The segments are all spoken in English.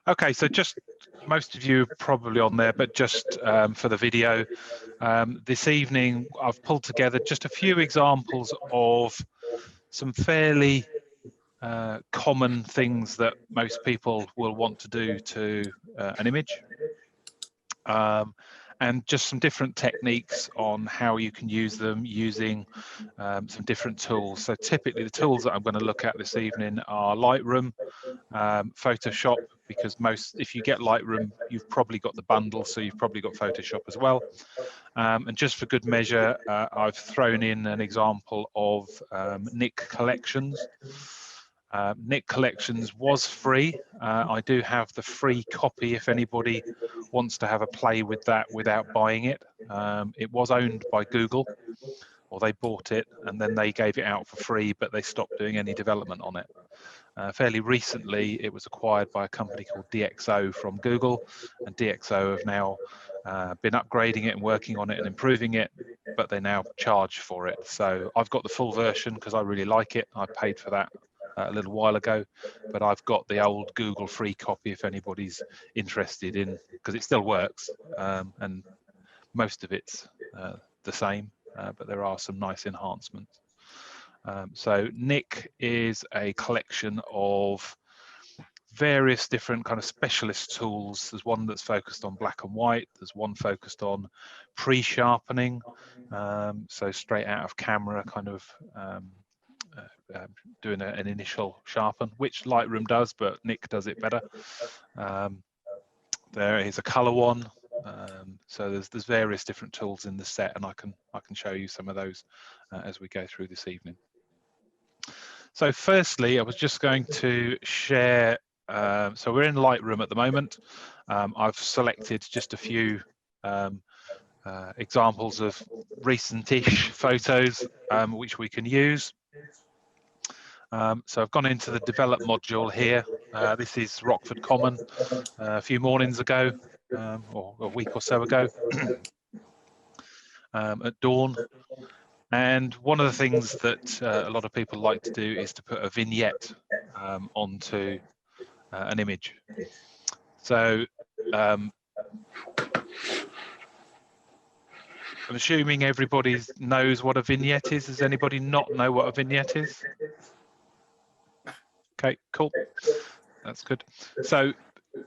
Okay, so just most of you are probably on there, but just for the video, this evening I've pulled together just a few examples of some fairly common things that most people will want to do to an image. And just some different techniques on how you can use them using some different tools. So typically the tools that I'm going to look at this evening are Lightroom, Photoshop, because if you get Lightroom, you've probably got the bundle, so you've probably got Photoshop as well. And just for good measure, I've thrown in an example of Nik Collections. Nik Collections was free. I do have the free copy if anybody wants to have a play with that without buying it. It was owned by Google, or they bought it and then they gave it out for free, but they stopped doing any development on it. Fairly recently, it was acquired by a company called DxO from Google, and DxO have now been upgrading it and working on it and improving it, but they now charge for it. So I've got the full version because I really like it. I paid for that a little while ago, but I've got the old Google free copy if anybody's interested in, because it still works, and most of it's the same, but there are some nice enhancements. So Nik is a collection of various different kind of specialist tools. There's one that's focused on black and white. There's one focused on pre-sharpening, so straight out of camera, kind of doing an initial sharpen, which Lightroom does, but Nik does it better. There is a color one. So there's various different tools in the set, and I can show you some of those as we go through this evening. So firstly, I was just going to share, so we're in Lightroom at the moment. I've selected just a few examples of recent-ish photos which we can use. So I've gone into the develop module here. This is Rockford Common a few mornings ago, or a week or so ago, at dawn. And one of the things that a lot of people like to do is to put a vignette onto an image. So I'm assuming everybody knows what a vignette is. Does anybody not know what a vignette is? Okay, cool. That's good. So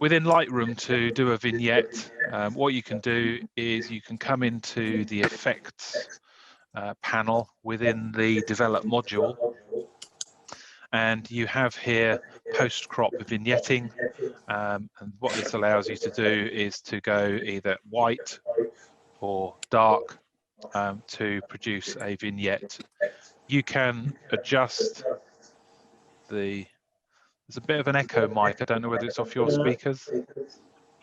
within Lightroom, to do a vignette, what you can do is you can come into the effects panel within the develop module, and you have here post crop vignetting, and what this allows you to do is to go either white or dark to produce a vignette. You can adjust the, there's a bit of an echo, Mike. I don't know whether it's off your speakers.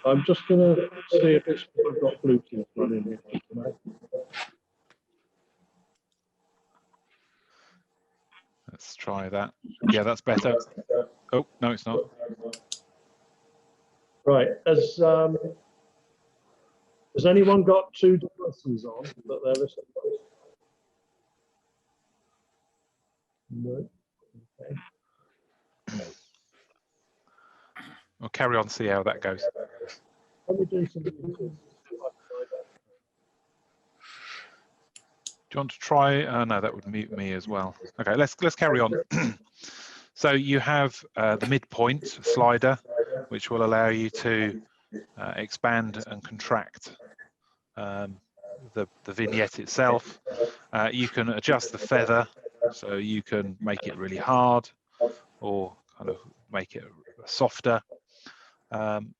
I'm just going to see if it's got Bluetooth running here tonight. Let's try that. Yeah, that's better. Oh, no, it's not. Right. Has anyone got two devices on that they're listening to? No. Okay. We'll carry on, see how that goes. Let me do some. Do you want to try? No, that would mute me as well. Okay, let's carry on. So you have the midpoint slider, which will allow you to expand and contract the vignette itself. You can adjust the feather, so you can make it really hard or kind of make it softer. And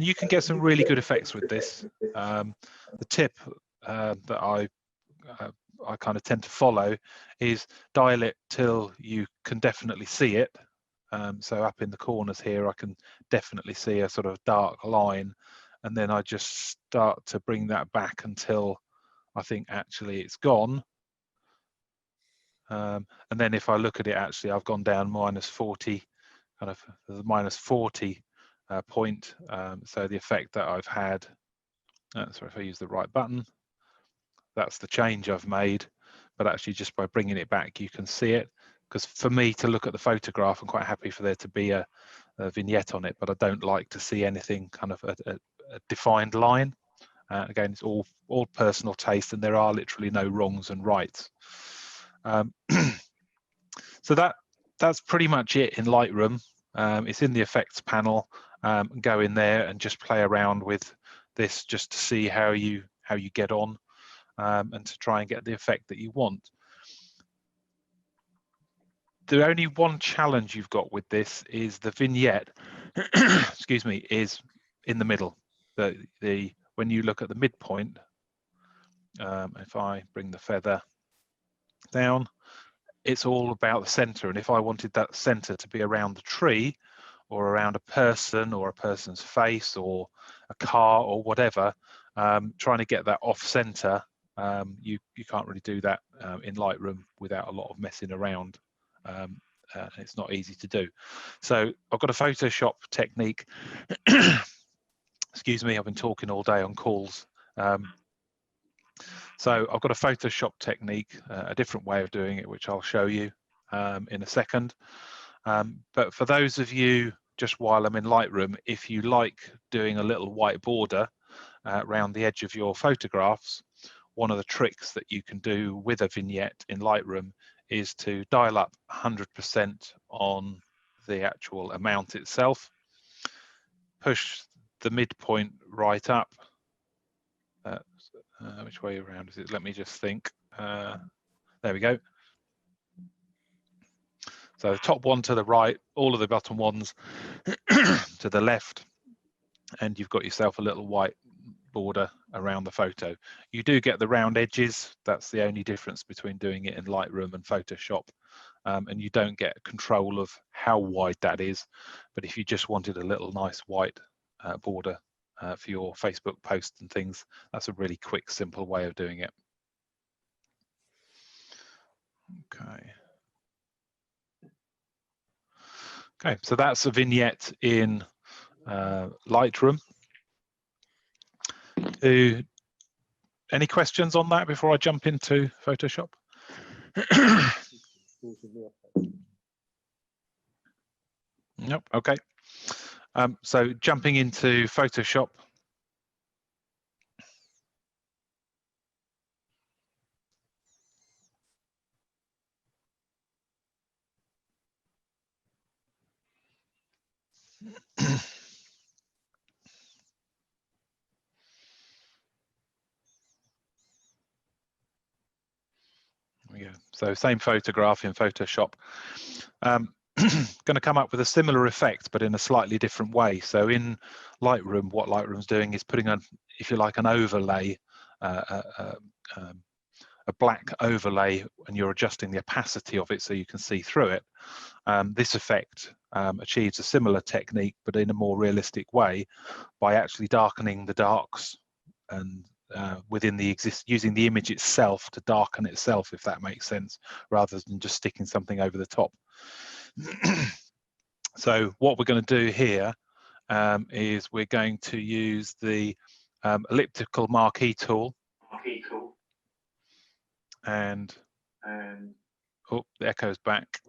you can get some really good effects with this. The tip that I kind of tend to follow is dial it till you can definitely see it. So up in the corners here, I can definitely see a sort of dark line, and then I just start to bring that back until I think actually it's gone. And then if I look at it, actually I've gone down -40, kind of the -40 point. So the effect that I've had, sorry if I use the right button, that's the change I've made, but actually just by bringing it back you can see it. Because for me to look at the photograph, I'm quite happy for there to be a vignette on it, but I don't like to see anything kind of a defined line. Again, it's all personal taste, and there are literally no wrongs and rights. So that's pretty much it in Lightroom. It's in the effects panel. Go in there and just play around with this just to see how you get on, and to try and get the effect that you want. The only one challenge you've got with this is the vignette excuse me, is in the middle. When you look at the midpoint, if I bring the feather down, it's all about the center, and if I wanted that center to be around the tree or around a person or a person's face or a car or whatever, trying to get that off center, you can't really do that in Lightroom without a lot of messing around. It's not easy to do. So I've got a Photoshop technique. Excuse me, I've been talking all day on calls. So I've got a Photoshop technique, a different way of doing it, which I'll show you in a second. But for those of you, just while I'm in Lightroom, if you like doing a little white border around the edge of your photographs, one of the tricks that you can do with a vignette in Lightroom is to dial up 100% on the actual amount itself, push the midpoint right up. Which way around is it? Let me just think. There we go. So the top one to the right, all of the bottom ones to the left, and you've got yourself a little white border around the photo. You do get the round edges. That's the only difference between doing it in Lightroom and Photoshop. And you don't get control of how wide that is. But if you just wanted a little nice white border for your Facebook posts and things, that's a really quick, simple way of doing it. Okay, so that's a vignette in Lightroom. Any questions on that before I jump into Photoshop? Nope, okay. So jumping into Photoshop. Yeah, so same photograph in Photoshop. Going to come up with a similar effect, but in a slightly different way. So in Lightroom, what Lightroom's doing is putting on, if you like, an overlay, a black overlay, and you're adjusting the opacity of it so you can see through it. This effect achieves a similar technique, but in a more realistic way, by actually darkening the darks and within the using the image itself to darken itself, if that makes sense, rather than just sticking something over the top. So what we're going to do here is we're going to use the elliptical marquee tool, and oh, the echo's back.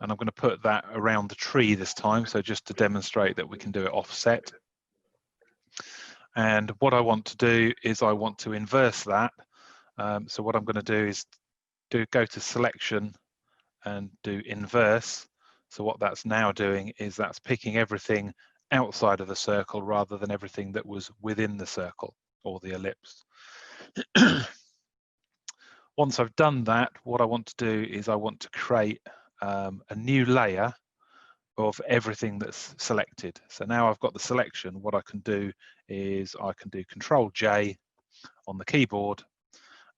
And I'm going to put that around the tree this time, so just to demonstrate that we can do it offset. And what I want to do is I want to inverse that. So what I'm going to do is go to selection and do inverse. So what that's now doing is that's picking everything outside of the circle rather than everything that was within the circle or the ellipse. Once I've done that, what I want to do is I want to create a new layer of everything that's selected. So now I've got the selection, what I can do is I can do Control J on the keyboard,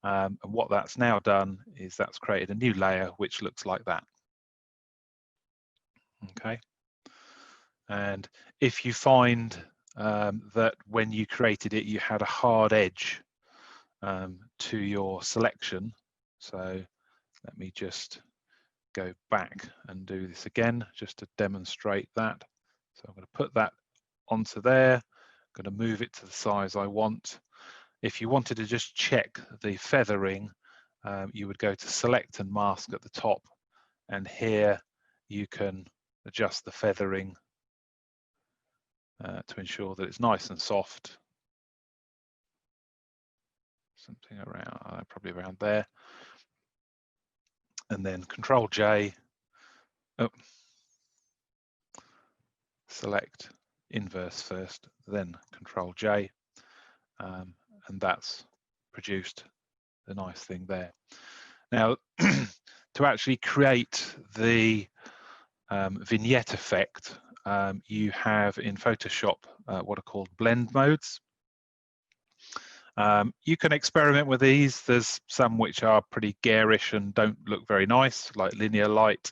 and what that's now done is that's created a new layer which looks like that. Okay, and if you find that when you created it you had a hard edge to your selection, so let me just go back and do this again just to demonstrate that. So I'm going to put that onto there, I'm going to move it to the size I want. If you wanted to just check the feathering, you would go to select and mask at the top, and here you can adjust the feathering to ensure that it's nice and soft. Something around, probably around there. And then Control J, select inverse first, then Control J, and that's produced the nice thing there. Now, to actually create the vignette effect, you have in Photoshop what are called blend modes. You can experiment with these. There's some which are pretty garish and don't look very nice, like linear light.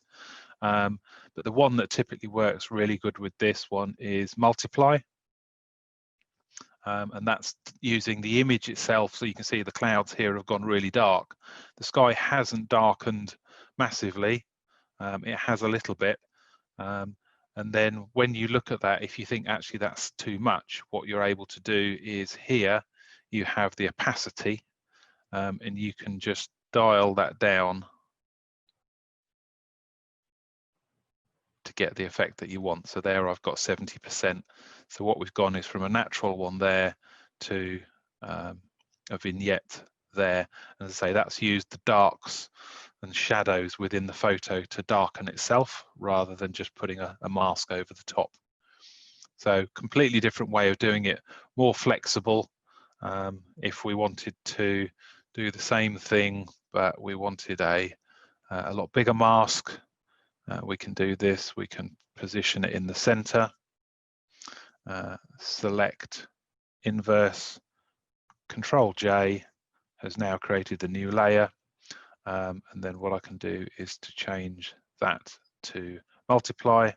But the one that typically works really good with this one is multiply. And that's using the image itself. So you can see the clouds here have gone really dark. The sky hasn't darkened massively. It has a little bit. And then when you look at that, if you think actually that's too much, what you're able to do is here, you have the opacity, and you can just dial that down to get the effect that you want. So there I've got 70%. So what we've gone is from a natural one there to a vignette there. And as I say, that's used the darks and shadows within the photo to darken itself rather than just putting a mask over the top. So completely different way of doing it, more flexible. If we wanted to do the same thing, but we wanted a lot bigger mask, we can do this. We can position it in the center, select inverse, Control J has now created the new layer. And then what I can do is to change that to multiply,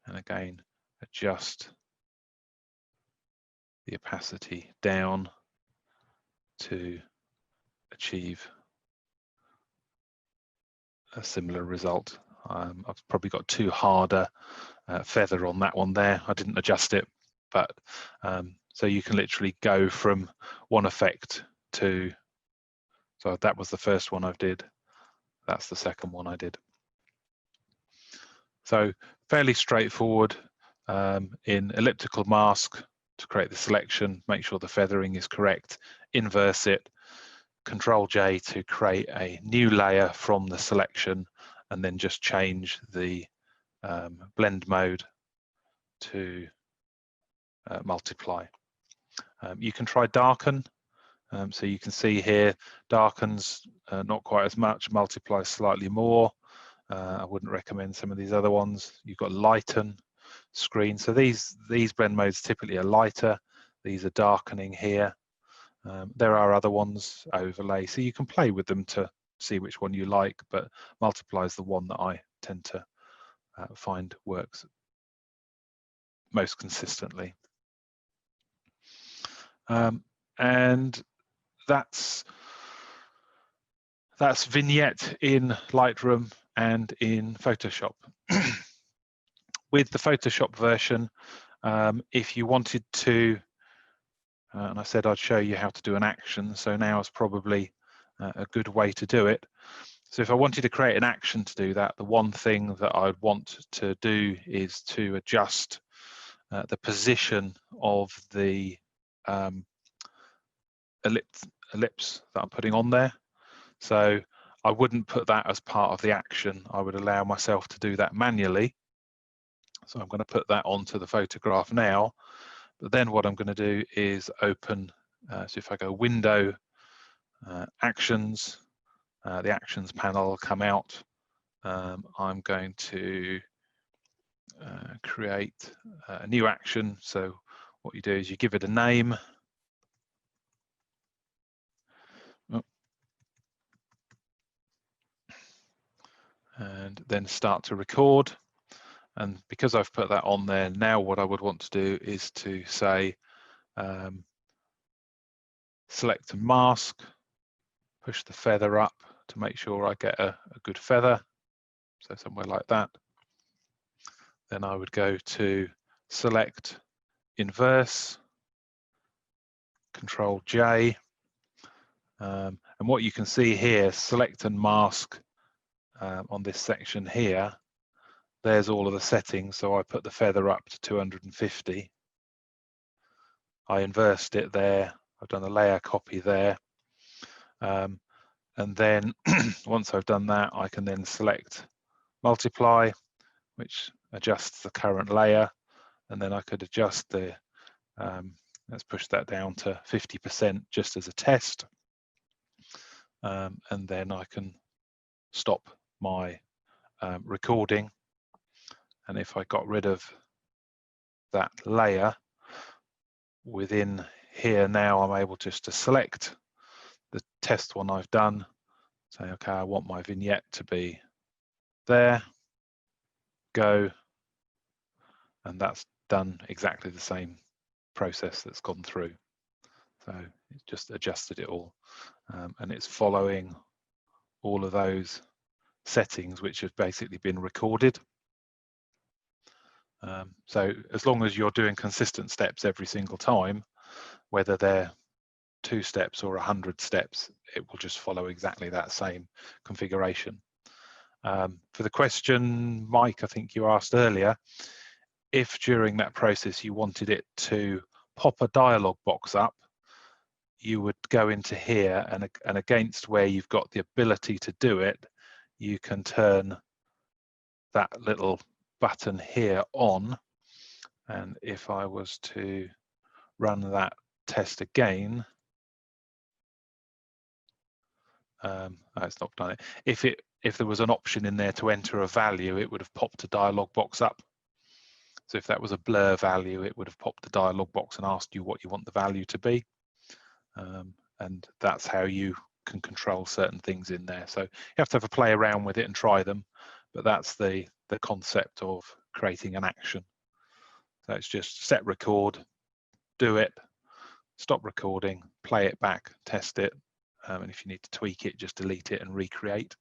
and again, adjust the opacity down to achieve a similar result. I've probably got too hard a feather on that one there. I didn't adjust it, but so you can literally go from one effect to, so that was the first one I did. That's the second one I did. So fairly straightforward. In elliptical mask, to create the selection, make sure the feathering is correct, inverse it, Control J to create a new layer from the selection, and then just change the blend mode to multiply. You can try darken. So you can see here, darkens not quite as much, multiplies slightly more. I wouldn't recommend some of these other ones. You've got lighten, screen. So these blend modes typically are lighter. These are darkening here. There are other ones, overlay. So you can play with them to see which one you like, but multiply is the one that I tend to find works most consistently. And that's Vignette in Lightroom and in Photoshop. With the Photoshop version, if you wanted to, and I said I'd show you how to do an action, so now is probably a good way to do it. So if I wanted to create an action to do that, the one thing that I'd want to do is to adjust the position of the ellipse that I'm putting on there. So I wouldn't put that as part of the action. I would allow myself to do that manually. So I'm going to put that onto the photograph now. But then what I'm going to do is open, so if I go Window, Actions, the Actions panel will come out. I'm going to create a new action. So what you do is you give it a name. And then start to record. And because I've put that on there, now what I would want to do is to say, select a mask, push the feather up to make sure I get a good feather. So somewhere like that. Then I would go to select inverse, Control J. And what you can see here, select and mask on this section here, there's all of the settings. So I put the feather up to 250. I inversed it there. I've done a layer copy there. And then once I've done that, I can then select multiply, which adjusts the current layer. And then I could adjust the, let's push that down to 50% just as a test. And then I can stop my recording. And if I got rid of that layer within here now, I'm able just to select the test one I've done, say, okay, I want my vignette to be there, go, and that's done exactly the same process that's gone through. So it's just adjusted it all, and it's following all of those settings which have basically been recorded. So as long as you're doing consistent steps every single time, whether they're 2 steps or 100 steps, it will just follow exactly that same configuration. For the question, Mike, I think you asked earlier, if during that process you wanted it to pop a dialog box up, you would go into here, and against where you've got the ability to do it, you can turn that little button here on. And if I was to run that test again, it's not done it. If there was an option in there to enter a value, it would have popped a dialog box up. So if that was a blur value, it would have popped the dialog box and asked you what you want the value to be. And that's how you can control certain things in there. So you have to have a play around with it and try them, but that's the concept of creating an action. So it's just set record, do it, stop recording, play it back, test it, and if you need to tweak it, just delete it and recreate.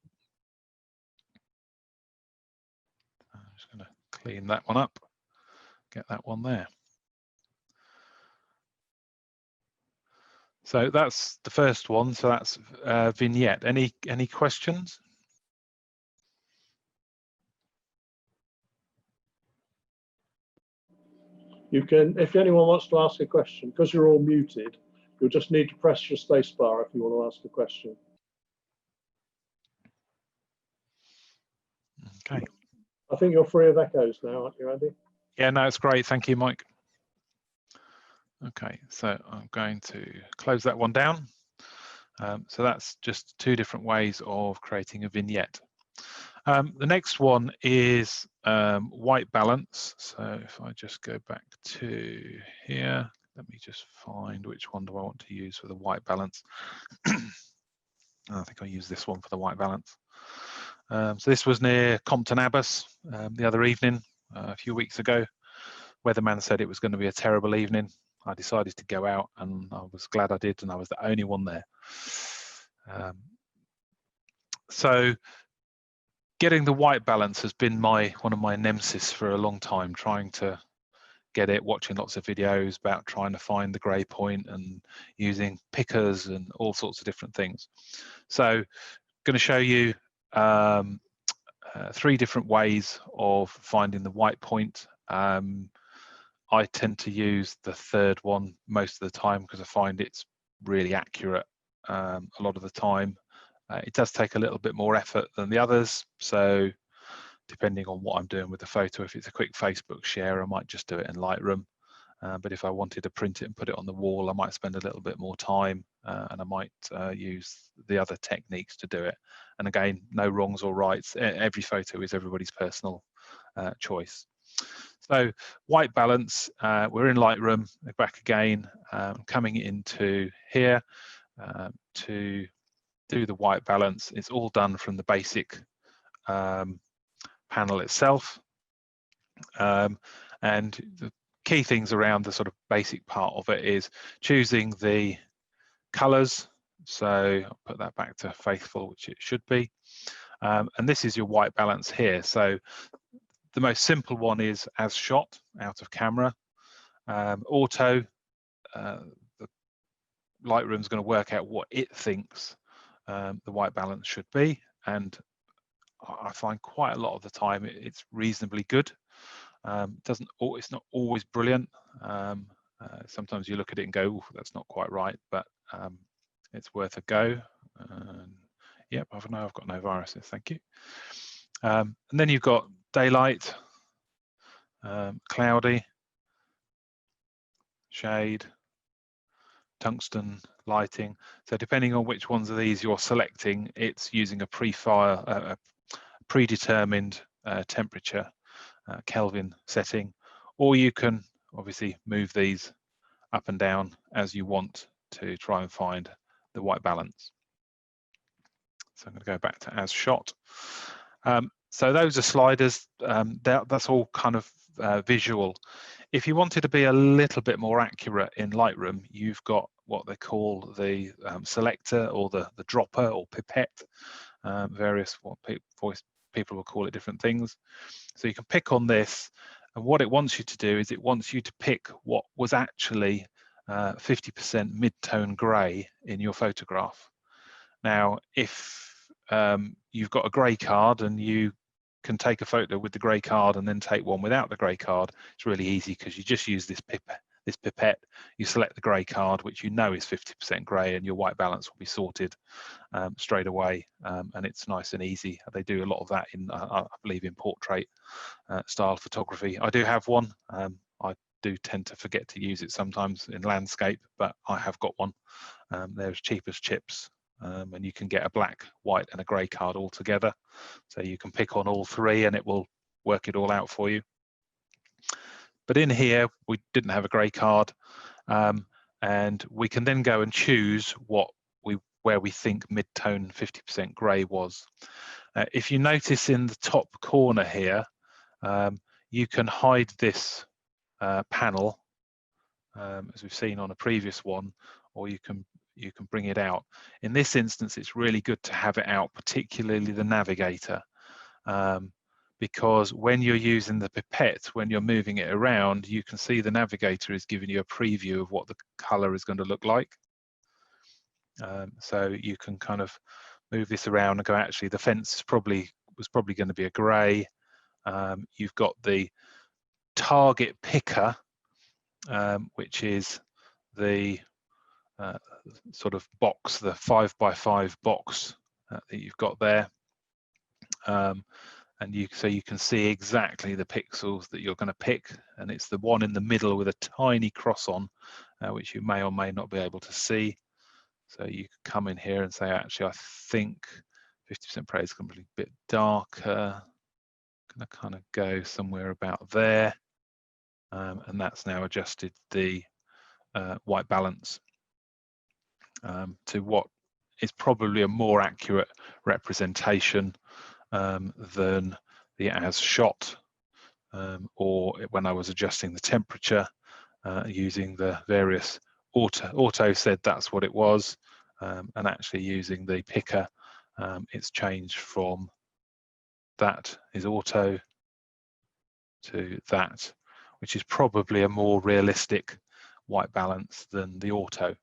I'm just going to clean that one up, get that one there. So that's the first one. So that's Vignette. Any questions? You can, if anyone wants to ask a question, because you're all muted, you'll just need to press your space bar if you want to ask a question. Okay. I think you're free of echoes now, aren't you, Andy? Yeah, no, it's great. Thank you, Mike. Okay, so I'm going to close that one down. So that's just 2 different ways of creating a vignette. The next one is white balance. So if I just go back to here, let me just find which one do I want to use for the white balance. I think I'll use this one for the white balance. So this was near Compton Abbas the other evening, a few weeks ago. Weatherman said it was going to be a terrible evening. I decided to go out, and I was glad I did, and I was the only one there. So getting the white balance has been one of my nemesis for a long time, trying to get it, watching lots of videos about trying to find the grey point and using pickers and all sorts of different things. So I'm going to show you 3 different ways of finding the white point. I tend to use the third one most of the time because I find it's really accurate a lot of the time. It does take a little bit more effort than the others, so depending on what I'm doing with the photo, if it's a quick Facebook share, I might just do it in Lightroom. But if I wanted to print it and put it on the wall, I might spend a little bit more time, and I might use the other techniques to do it. And again, no wrongs or rights. Every photo is everybody's personal choice. So white balance, we're in Lightroom, back again, coming into here to do the white balance. It's all done from the basic panel itself. And the key things around the sort of basic part of it is choosing the colors. So I'll put that back to faithful, which it should be. And this is your white balance here. So the most simple one is as shot, out of camera. Auto, the Lightroom's going to work out what it thinks the white balance should be, and I find quite a lot of the time it's reasonably good. It's not always brilliant. Sometimes you look at it and go, that's not quite right, but it's worth a go. Yep, I've got no viruses, thank you. And then you've got daylight, cloudy, shade, tungsten lighting. So depending on which ones of these you're selecting, it's using a predetermined temperature Kelvin setting, or you can obviously move these up and down as you want to try and find the white balance. So I'm going to go back to as shot. So those are sliders. That's all kind of visual. If you wanted to be a little bit more accurate in Lightroom, you've got what they call the selector or the dropper or pipette. Various people will call it different things. So you can pick on this, and what it wants you to do is it wants you to pick what was actually 50% mid-tone grey in your photograph. Now, if you've got a grey card and you can take a photo with the grey card and then take one without the grey card, it's really easy because you just use this pipette, you select the grey card, which you know is 50% grey, and your white balance will be sorted straight away, and it's nice and easy. They do a lot of that in, I believe, in portrait style photography. I do have one. I do tend to forget to use it sometimes in landscape, but I have got one. They're as cheap as chips. And you can get a black, white and a grey card all together. So you can pick on all three and it will work it all out for you. But in here, we didn't have a grey card, and we can then go and choose where we think mid-tone 50% grey was. If you notice in the top corner here, you can hide this panel, as we've seen on a previous one, or you can bring it out. In this instance, it's really good to have it out, particularly the navigator, because when you're using the pipette, when you're moving it around, you can see the navigator is giving you a preview of what the color is going to look like. So you can kind of move this around and go, actually, the fence was probably going to be a grey. You've got the target picker, which is the sort of box, the 5x5 box that you've got there, and so you can see exactly the pixels that you're going to pick, and it's the one in the middle with a tiny cross on, which you may or may not be able to see. So you can come in here and say, actually, I think 50% praise is going to be a bit darker. Going to kind of go somewhere about there, and that's now adjusted the white balance to what is probably a more accurate representation than the as shot, or when I was adjusting the temperature using the various auto said that's what it was, and actually using the picker, it's changed from that is auto to that, which is probably a more realistic white balance than the auto.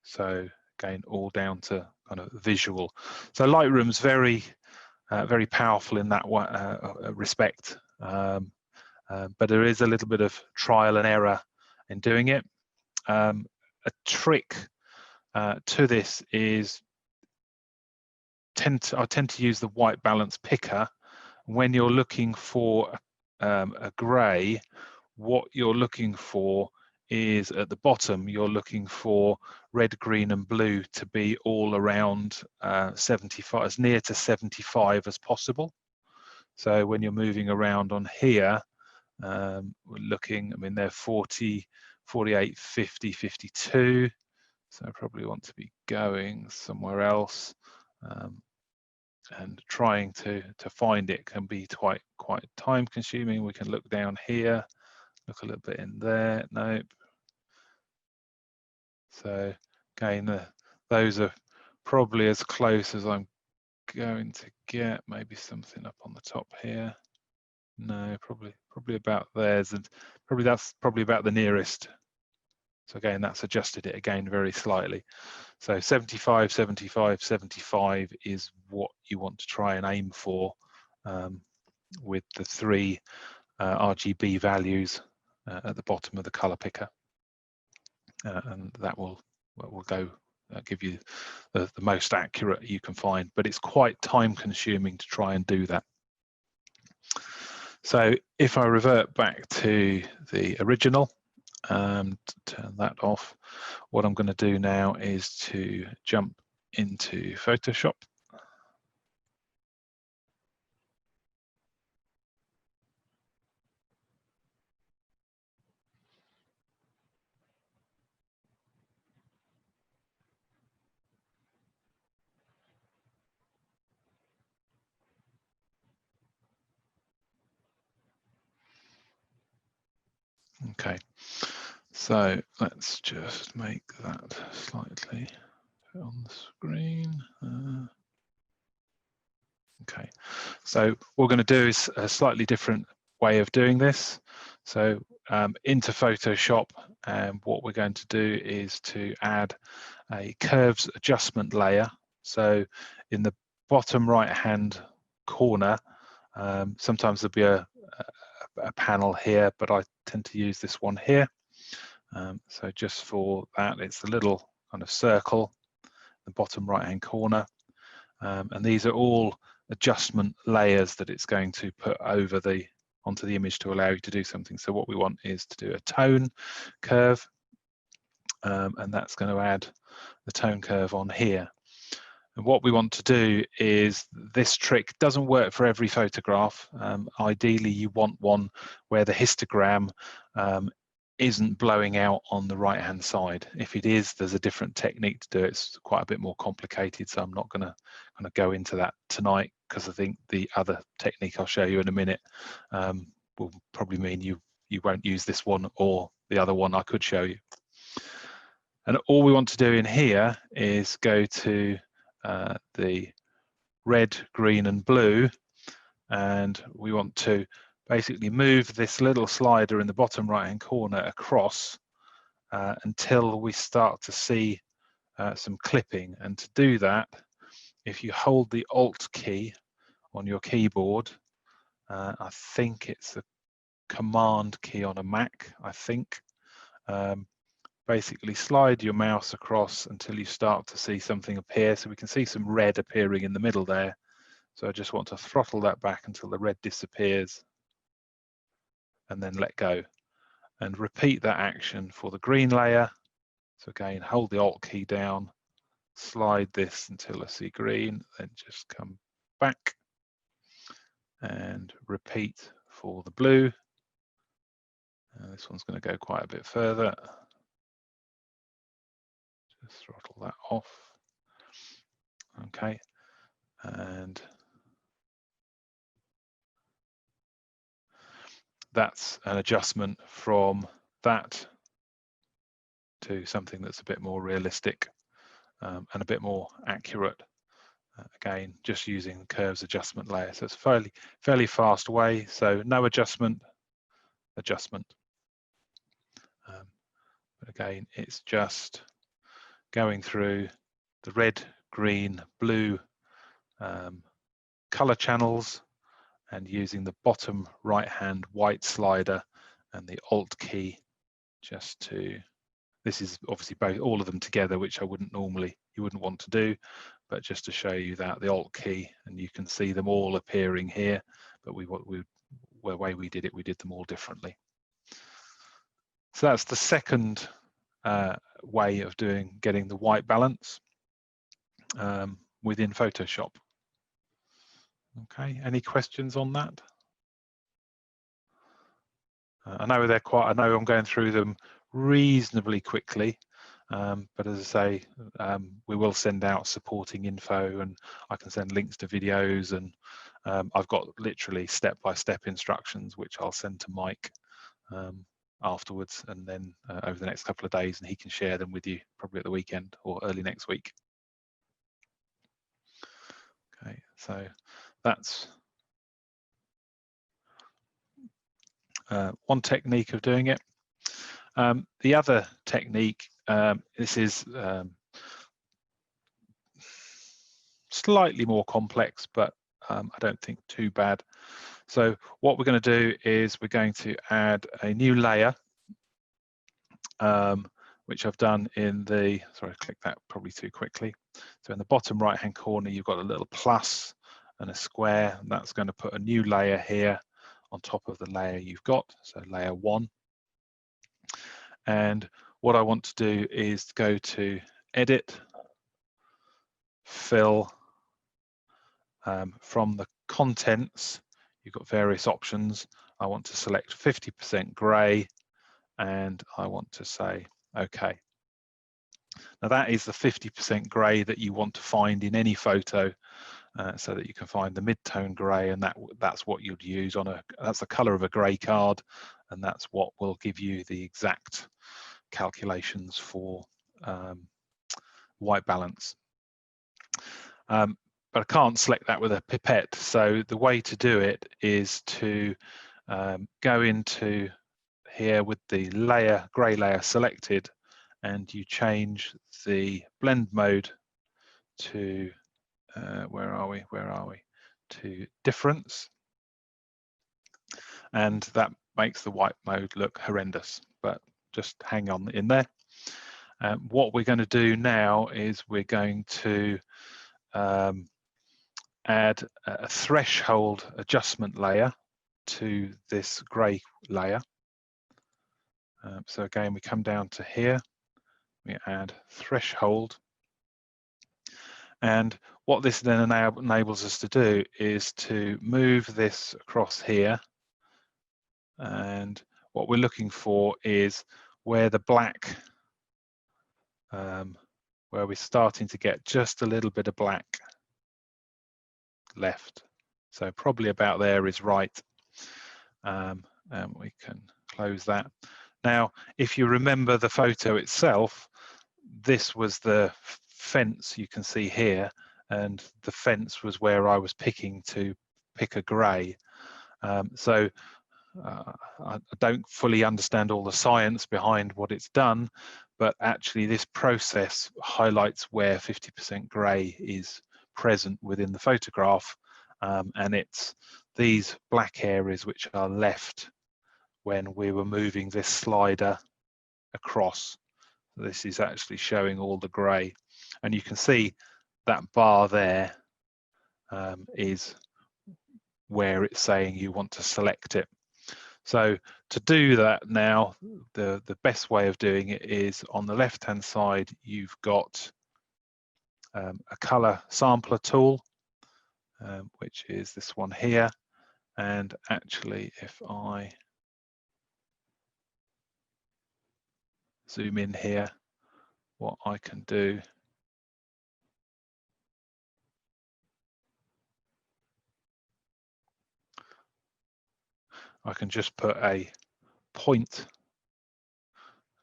So again, all down to kind of visual. So Lightroom's very powerful in that respect, but there is a little bit of trial and error in doing it. A trick to this is I tend to use the white balance picker when you're looking for a grey. What you're looking for is at the bottom, you're looking for red, green and blue to be all around 75, as near to 75 as possible. So when you're moving around on here, we're looking, I mean, they're 40, 48, 50, 52. So I probably want to be going somewhere else. And trying to find it can be quite time consuming. We can look down here, look a little bit in there, nope. So again, those are probably as close as I'm going to get. Maybe something up on the top here. No, probably about theirs, and that's probably about the nearest So again, that's adjusted it again very slightly. So 75, 75, 75 is what you want to try and aim for with the 3 RGB values at the bottom of the color picker, and that will go give you the most accurate you can find, but it's quite time consuming to try and do that. So if I revert back to the original, turn that off, what I'm going to do now is to jump into Photoshop. Okay, so let's just make that slightly on the screen. Okay, so what we're going to do is a slightly different way of doing this. So into Photoshop, and what we're going to do is to add a curves adjustment layer. So in the bottom right hand corner, sometimes there'll be a panel here, but I tend to use this one here. So just for that, it's the little kind of circle, the bottom right hand corner. And these are all adjustment layers that it's going to put over onto the image to allow you to do something. So what we want is to do a tone curve, and that's going to add the tone curve on here. And what we want to do is, this trick doesn't work for every photograph. Ideally, you want one where the histogram isn't blowing out on the right hand side. If it is, there's a different technique to do it. It's quite a bit more complicated, so I'm not going to go into that tonight, because I think the other technique I'll show you in a minute will probably mean you won't use this one or the other one I could show you. And all we want to do in here is go to the red, green and blue, and we want to basically move this little slider in the bottom right hand corner across until we start to see some clipping. And to do that, if you hold the Alt key on your keyboard, I think it's the Command key on a Mac, I think, basically slide your mouse across until you start to see something appear. So we can see some red appearing in the middle there. So I just want to throttle that back until the red disappears, and then let go. And repeat that action for the green layer. So again, hold the Alt key down, slide this until I see green, then just come back and repeat for the blue. This one's going to go quite a bit further. Just throttle that off. Okay, and that's an adjustment from that to something that's a bit more realistic and a bit more accurate. Again, just using the curves adjustment layer. So it's a fairly fast way. So no adjustment, adjustment. But again, it's just going through the red, green, blue color channels and using the bottom right hand white slider and the Alt key just to, this is obviously all of them together, which you wouldn't want to do, but just to show you that the Alt key, and you can see them all appearing here, but the way we did it, we did them all differently. So that's the second way of getting the white balance within Photoshop. Okay, any questions on that? I know I'm going through them reasonably quickly, but as I say, we will send out supporting info, and I can send links to videos, and I've got literally step-by-step instructions which I'll send to Mike afterwards, and then over the next couple of days, and he can share them with you probably at the weekend or early next week. Okay, so that's one technique of doing it. The other technique, this is slightly more complex, but I don't think too bad. So what we're going to do is we're going to add a new layer, which I've done in the, sorry, I clicked that probably too quickly. So in the bottom right hand corner, you've got a little plus and a square, and that's going to put a new layer here on top of the layer you've got, so layer 1. And what I want to do is go to Edit, Fill. From the contents, you've got various options. I want to select 50% grey, and I want to say OK. Now that is the 50% grey that you want to find in any photo, so that you can find the mid-tone grey, and that's what you'd use on that's the colour of a grey card, and that's what will give you the exact calculations for white balance. But I can't select that with a pipette. So the way to do it is to go into here with the layer, grey layer selected, and you change the blend mode to, where are we, to difference. And that makes the white mode look horrendous, but just hang on in there. What we're going to do now is we're going to add a threshold adjustment layer to this grey layer. So again, we come down to here, we add threshold. And what this then enables us to do is to move this across here. And what we're looking for is where the black, where we're starting to get just a little bit of black left. So probably about there is right. And we can close that. Now, if you remember the photo itself, this was the fence you can see here, and the fence was where I was picking to pick a grey. So I don't fully understand all the science behind what it's done, but actually this process highlights where 50% grey is present within the photograph, and it's these black areas which are left when we were moving this slider across. This is actually showing all the grey, and you can see that bar there is where it's saying you want to select it. So to do that now, the best way of doing it is on the left hand side, you've got a color sampler tool, which is this one here. And actually, if I zoom in here, what I can do I can just put a point.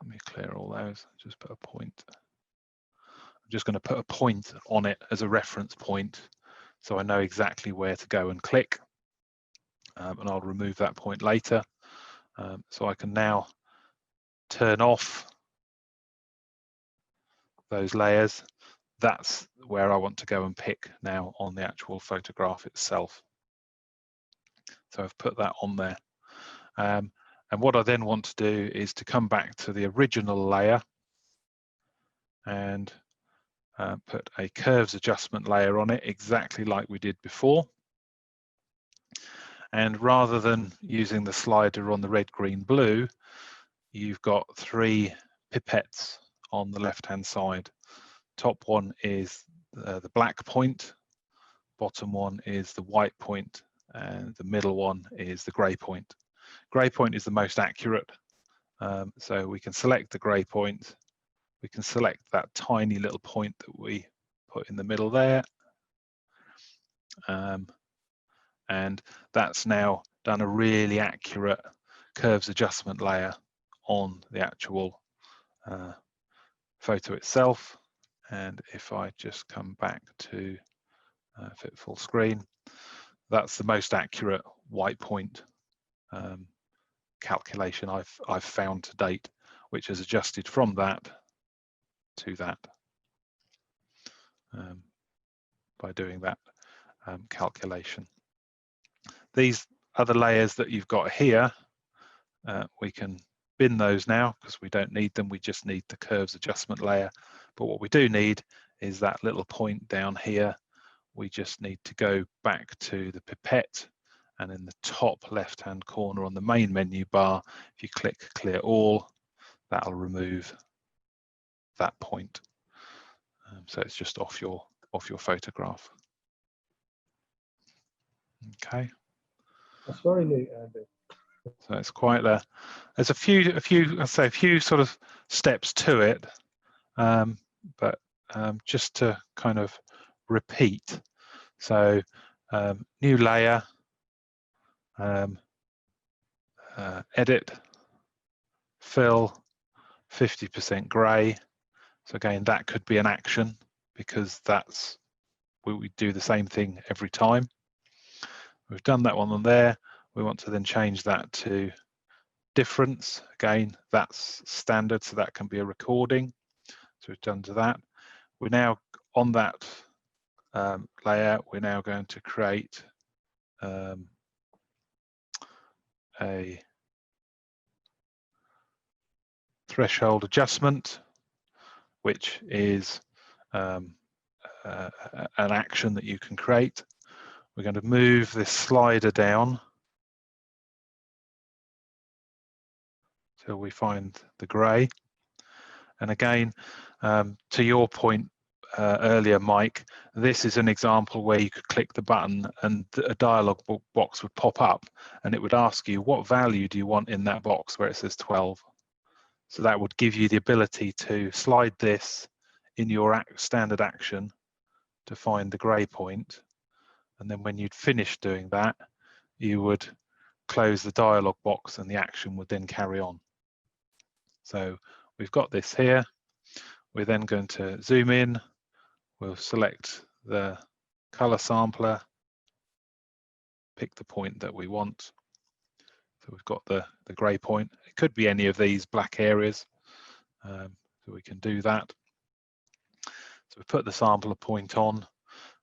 Let me clear all those. Just put a point. I'm just going to put a point on it as a reference point, so I know exactly where to go and click. And I'll remove that point later. So I can now turn off those layers. That's where I want to go and pick now on the actual photograph itself. So I've put that on there. And what I then want to do is to come back to the original layer and put a curves adjustment layer on it, exactly like we did before. And rather than using the slider on the red, green, blue, you've got 3 pipettes on the left-hand side. Top one is the black point, bottom one is the white point, and the middle one is the grey point. Grey point is the most accurate, so we can select the grey point. We can select that tiny little point that we put in the middle there, and that's now done a really accurate curves adjustment layer on the actual photo itself. And if I just come back to fit full screen, that's the most accurate white point calculation I've found to date, which is adjusted from that to that by doing that calculation. These other layers that you've got here, we can bin those now because we don't need them. We just need the curves adjustment layer. But what we do need is that little point down here. We just need to go back to the pipette, and in the top left hand corner on the main menu bar, if you click clear all, that'll remove that point. So it's just off your photograph. Okay. That's very neat, Andy. So it's quite there's a few sort of steps to it, but just to kind of repeat. So new layer, edit, fill, 50% gray. So again, that could be an action because that's we do the same thing every time. We've done that one on there. We want to then change that to difference. Again, that's standard, so that can be a recording. So we've done to that. We're now on that layer. We're now going to create a threshold adjustment, which is an action that you can create. We're going to move this slider down till we find the grey. And again, to your point earlier, Mike, this is an example where you could click the button and a dialog box would pop up and it would ask you what value do you want in that box where it says 12. So that would give you the ability to slide this in your standard action to find the grey point. And then when you'd finished doing that, you would close the dialog box and the action would then carry on. So we've got this here. We're then going to zoom in. We'll select the color sampler, pick the point that we want. So we've got the grey point. It could be any of these black areas. So we can do that. So we put the sampler point on.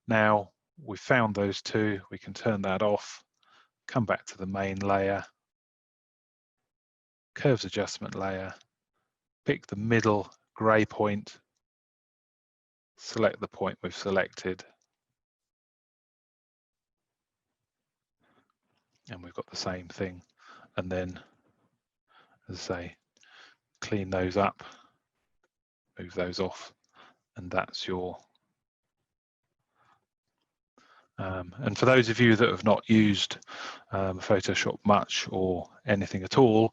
Now we've found those two. We can turn that off, come back to the main layer, curves adjustment layer, pick the middle grey point, select the point we've selected, and we've got the same thing. And then, as I say, clean those up, move those off, and that's your and for those of you that have not used Photoshop much or anything at all,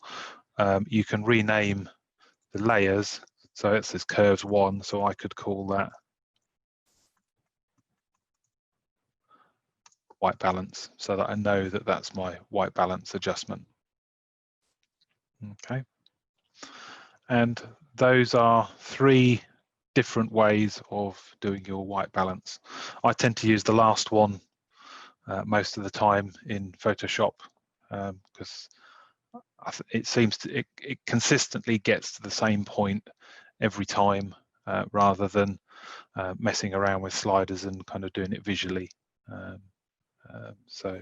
you can rename the layers. So it says curves 1, so I could call that white balance, so that I know that that's my white balance adjustment. Okay, and those are 3 different ways of doing your white balance. I tend to use the last one most of the time in Photoshop because it seems to it consistently gets to the same point every time rather than messing around with sliders and kind of doing it visually. So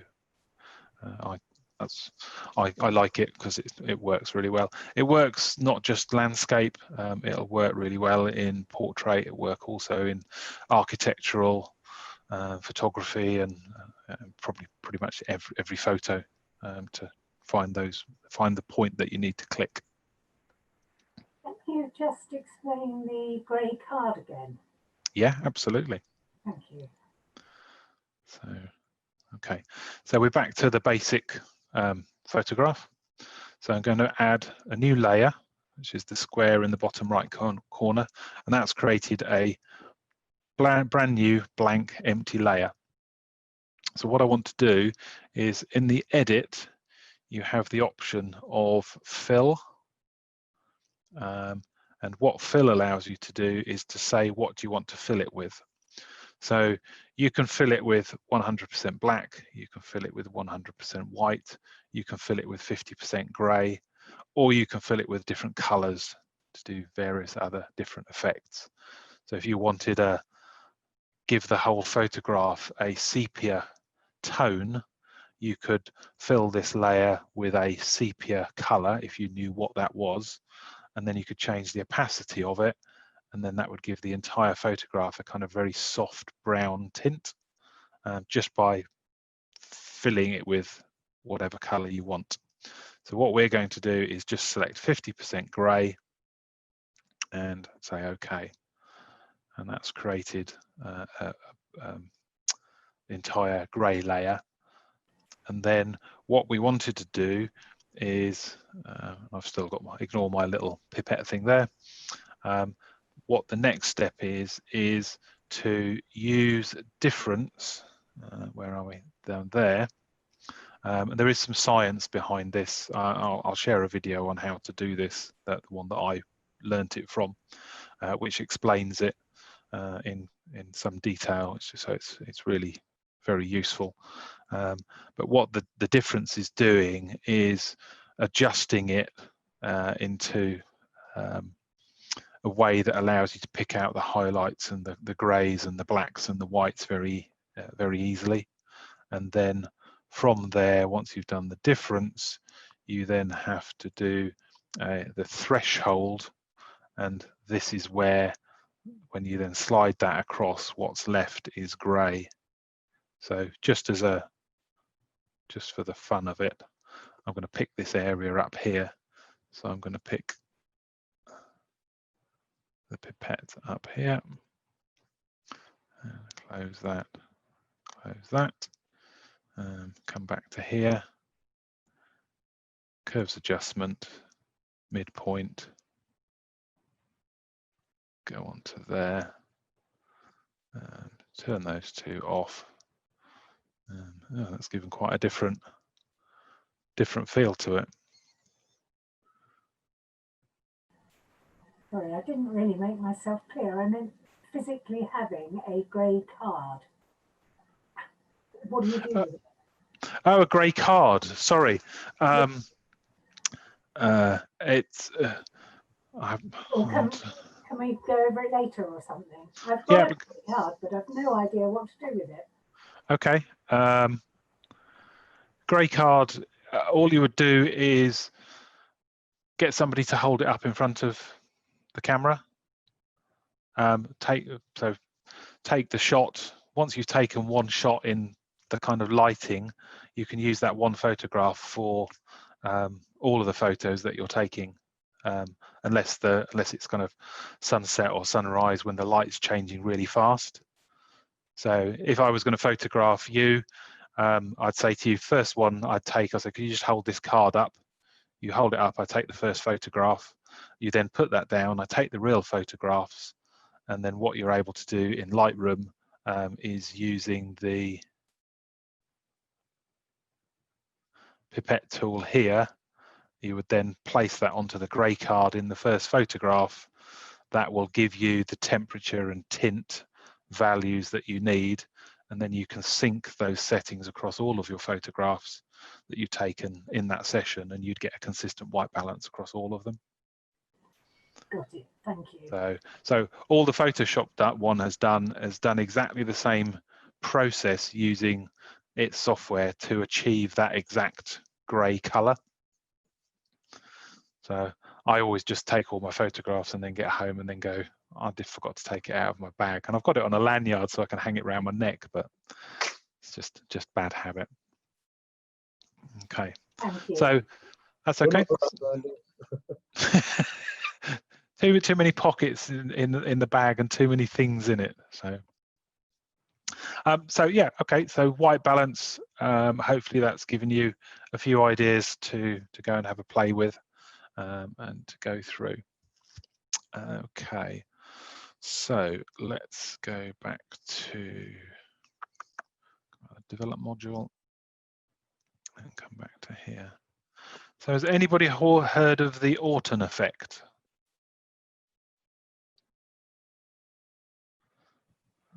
I like it because it works really well. It works not just landscape, it'll work really well in portrait. It'll work also in architectural photography and probably pretty much every photo to find the point that you need to click. Can you just explain the grey card again? Yeah, absolutely. Thank you. So, okay, so we're back to the basic photograph. So I'm going to add a new layer, which is the square in the bottom right corner, and that's created a brand new blank empty layer. So what I want to do is in the edit, you have the option of fill. And what fill allows you to do is to say what you want to fill it with. So you can fill it with 100% black, you can fill it with 100% white, you can fill it with 50% grey, or you can fill it with different colors to do various other different effects. So if you wanted to give the whole photograph a sepia tone, you could fill this layer with a sepia color if you knew what that was, and then you could change the opacity of it, and then that would give the entire photograph a kind of very soft brown tint, just by filling it with whatever color you want. So what we're going to do is just select 50% gray and say OK, and that's created the entire gray layer. And then what we wanted to do is, I've still got ignore my little pipette thing there. What the next step is to use difference. Where are we? Down there. And there is some science behind this. I'll share a video on how to do this, the one that I learnt it from, which explains it in some detail. So it's really very useful. But what the difference is doing is adjusting it into a way that allows you to pick out the highlights and the greys and the blacks and the whites very easily. And then from there, once you've done the difference, you then have to do the threshold, and this is where, when you then slide that across, what's left is grey. So just for the fun of it, I'm going to pick this area up here. So I'm going to pick the pipette up here, close that, come back to here, curves adjustment, midpoint, go on to there, turn those two off. Oh, that's given quite a different feel to it. Sorry, I didn't really make myself clear. I meant physically having a grey card. What do you do with it? Oh, a grey card. Sorry. It's. Or can we go over it later or something? I've got a grey card, but I've no idea what to do with it. Okay. Grey card. All you would do is get somebody to hold it up in front of the camera. Take the shot. Once you've taken one shot in the kind of lighting, you can use that one photograph for all of the photos that you're taking, unless it's kind of sunset or sunrise when the light's changing really fast. So if I was going to photograph you, I'd say to you, first one I'd say, can you just hold this card up? You hold it up, I take the first photograph, you then put that down, I take the real photographs, and then what you're able to do in Lightroom is using the pipette tool here, you would then place that onto the grey card in the first photograph. That will give you the temperature and tint values that you need, and then you can sync those settings across all of your photographs that you've taken in that session, and you'd get a consistent white balance across all of them. Got it, thank you. So all the Photoshop that one has done exactly the same process using its software to achieve that exact grey color. So I always just take all my photographs and then get home and then go, I just forgot to take it out of my bag, and I've got it on a lanyard so I can hang it around my neck, but it's just bad habit. Okay, so that's okay. Too many pockets in the bag and too many things in it. So yeah, okay. So white balance. Hopefully that's given you a few ideas to go and have a play with and to go through. Okay, so let's go back to develop module and come back to here. So has anybody heard of the Orton effect?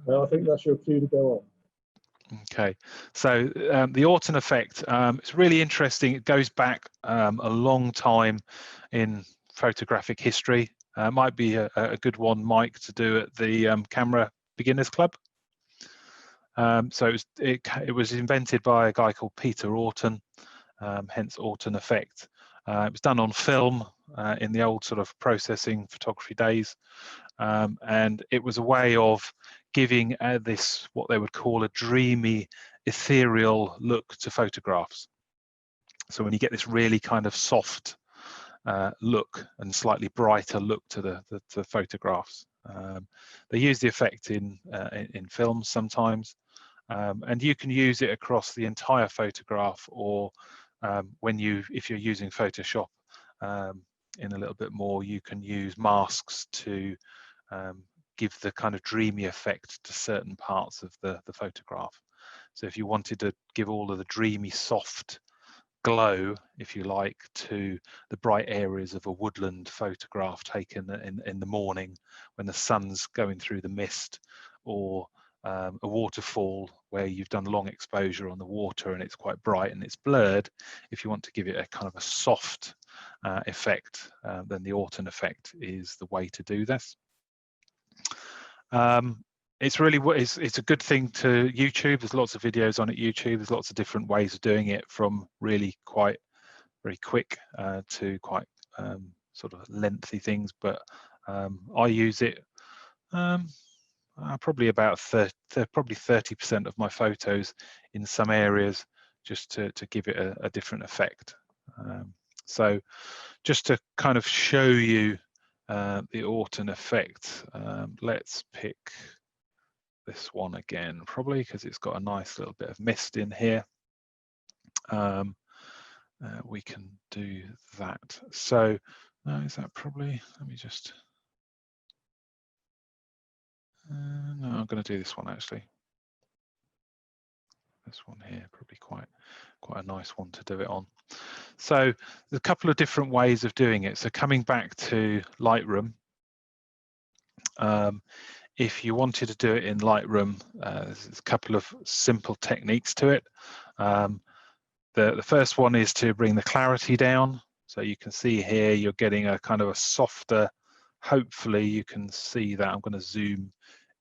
No, I think that's your cue to go on. Okay, so the Orton effect, it's really interesting. It goes back a long time in photographic history. might be a good one, Mike, to do at the Camera Beginners Club. So it was invented by a guy called Peter Orton, hence Orton effect. It was done on film in the old sort of processing photography days, and it was a way of giving this what they would call a dreamy, ethereal look to photographs. So when you get this really kind of soft look and slightly brighter look to the photographs, they use the effect in films sometimes, and you can use it across the entire photograph, or if you're using Photoshop in a little bit more, you can use masks to give the kind of dreamy effect to certain parts of the photograph. So if you wanted to give all of the dreamy soft glow, if you like, to the bright areas of a woodland photograph taken in the morning when the sun's going through the mist, or a waterfall where you've done long exposure on the water and it's quite bright and it's blurred, if you want to give it a kind of a soft effect, then the Orton effect is the way to do this. It's really it's a good thing to YouTube. There's lots of videos on it. YouTube. There's lots of different ways of doing it, from really very quick to quite sort of lengthy things. But I use it probably about 30% of my photos in some areas, just to give it a different effect. So just to kind of show you the Orton effect, let's pick this one again, probably because it's got a nice little bit of mist in here. We can do that. So is that probably, let me just, no, I'm going to do this one actually. This one here, probably quite a nice one to do it on. So there's a couple of different ways of doing it. So coming back to Lightroom, if you wanted to do it in Lightroom, there's a couple of simple techniques to it. The first one is to bring the clarity down. So you can see here, you're getting a kind of a softer, hopefully you can see that. I'm going to zoom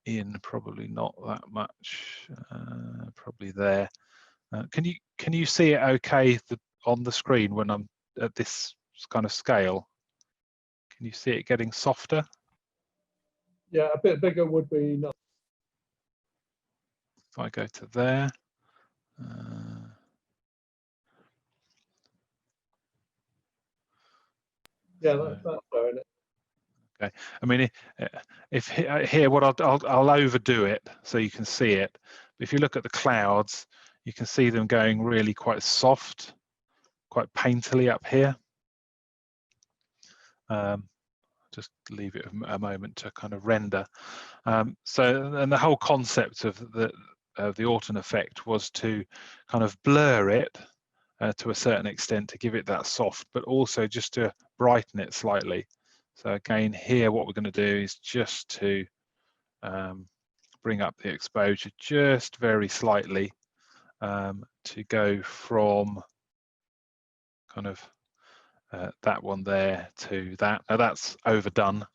in, probably not that much, probably there. Can you see it okay on the screen when I'm at this kind of scale? Can you see it getting softer? Yeah, a bit bigger would be nice. If I go to there, yeah, that's fair, isn't it? Okay, I mean, if here, what I'll overdo it so you can see it. But if you look at the clouds, you can see them going really quite soft, quite painterly up here. Just leave it a moment to kind of render. And the whole concept of the Orton effect was to kind of blur it to a certain extent to give it that soft, but also just to brighten it slightly. So again, here what we're going to do is just to bring up the exposure just very slightly, to go from kind of that one there to that. Now that's overdone,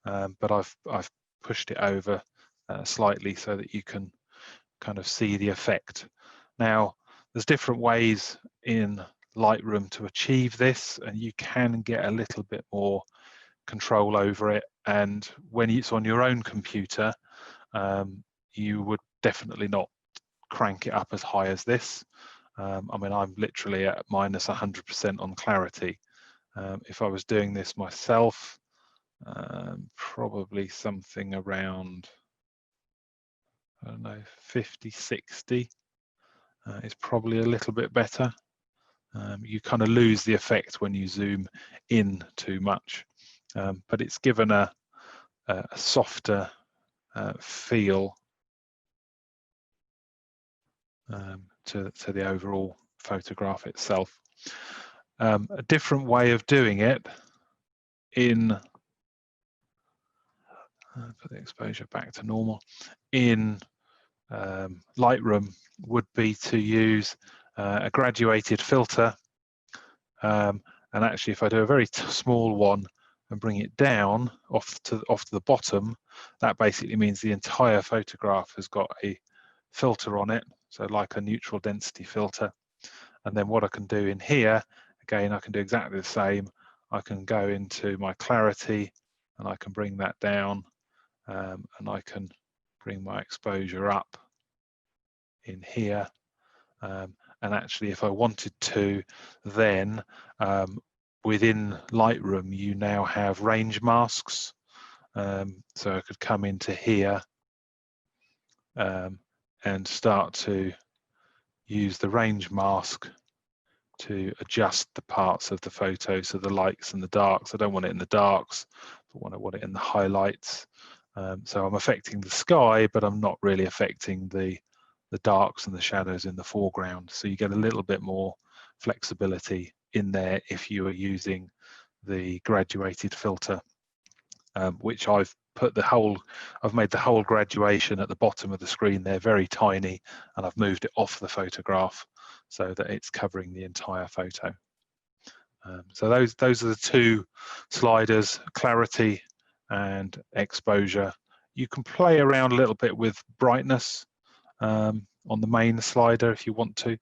but I've pushed it over slightly so that you can kind of see the effect. Now there's different ways in Lightroom to achieve this, and you can get a little bit more control over it, and when it's on your own computer, you would definitely not crank it up as high as this. I mean, I'm literally at minus 100% on clarity. If I was doing this myself, probably something around, I don't know, 50, 60 is probably a little bit better. You kind of lose the effect when you zoom in too much, but it's given a softer feel to the overall photograph itself. A different way of doing it in put the exposure back to normal in Lightroom would be to use a graduated filter, and actually if I do a very small one, and bring it down off to the bottom, that basically means the entire photograph has got a filter on it, so like a neutral density filter. And then what I can do in here, again, I can do exactly the same. I can go into my clarity and I can bring that down, and I can bring my exposure up in here. And actually, if I wanted to, then within Lightroom, you now have range masks. So I could come into here and start to use the range mask to adjust the parts of the photo, so the lights and the darks. I don't want it in the darks, but I want it in the highlights. So I'm affecting the sky, but I'm not really affecting the darks and the shadows in the foreground. So you get a little bit more flexibility in there if you are using the graduated filter, which I've made the whole graduation at the bottom of the screen there very tiny, and I've moved it off the photograph so that it's covering the entire photo. So those are the two sliders, clarity and exposure. You can play around a little bit with brightness on the main slider if you want to,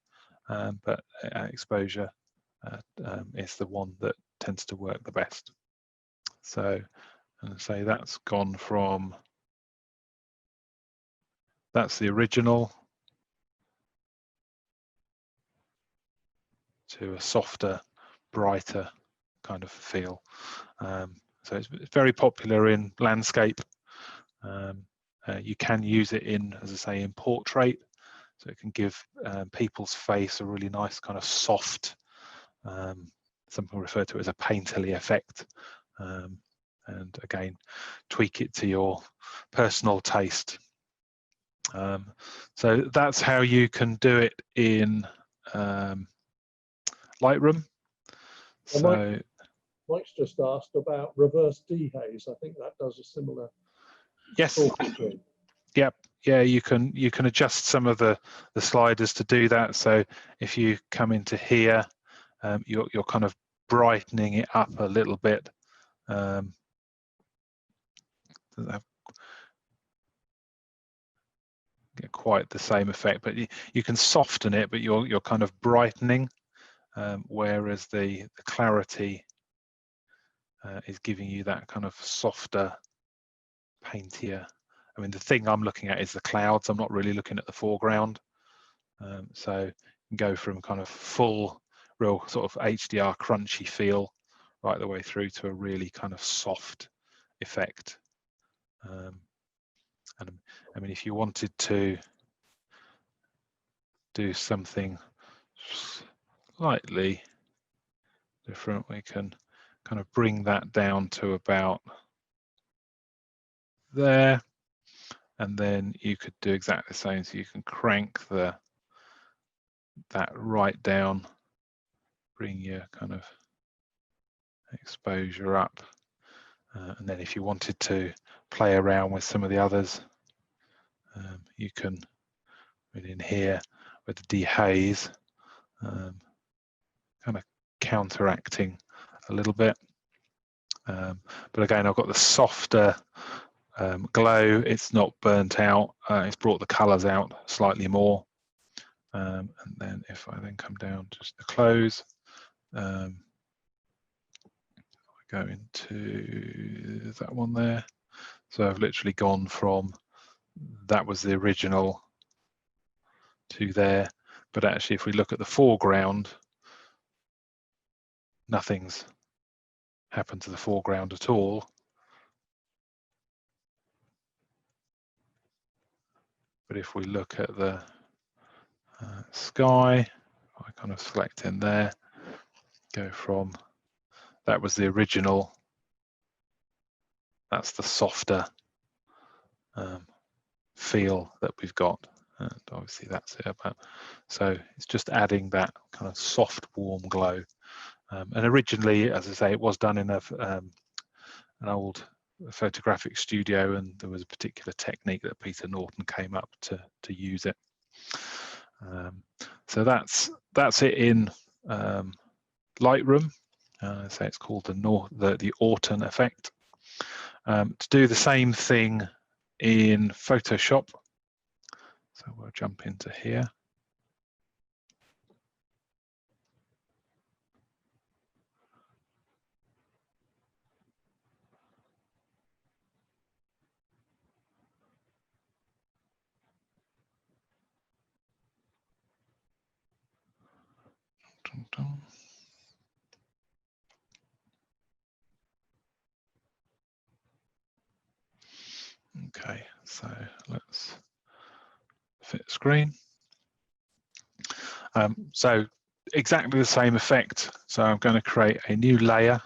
but exposure is the one that tends to work the best. So, and say that's gone from, that's the original, to a softer, brighter kind of feel. So it's very popular in landscape. You can use it in, as I say, in portrait. So it can give people's face a really nice kind of soft, something referred to as a painterly effect. And again, tweak it to your personal taste. So that's how you can do it in Lightroom. So Mike's just asked about reverse dehaze. I think that does a similar. Yes. Yep. Yeah, you can adjust some of the sliders to do that. So if you come into here, you're kind of brightening it up a little bit. Doesn't have get quite the same effect, but you can soften it, but you're kind of brightening, whereas the clarity is giving you that kind of softer, paintier. I mean, the thing I'm looking at is the clouds. I'm not really looking at the foreground. So you can go from kind of full, real sort of HDR crunchy feel right the way through to a really kind of soft effect. And I mean, if you wanted to do something slightly different, we can kind of bring that down to about there. And then you could do exactly the same. So you can crank that right down, bring your kind of exposure up. And then if you wanted to play around with some of the others, you can, in here with the dehaze, kind of counteracting a little bit. But again, I've got the softer glow. It's not burnt out. It's brought the colors out slightly more. And then if I then come down just to close, I go into that one there. So I've literally gone from, that was the original, to there. But actually, if we look at the foreground, nothing's happened to the foreground at all. But if we look at the sky, I kind of select in there, go from, that was the original, that's the softer feel that we've got, and obviously that's it. But so it's just adding that kind of soft, warm glow. And originally, as I say, it was done in an old photographic studio, and there was a particular technique that Peter Norton came up to use it. So that's it in Lightroom. So it's called the Autumn effect. To do the same thing in Photoshop, so we'll jump into here. Dun, dun. Okay, so let's fit screen. So exactly the same effect. So I'm going to create a new layer,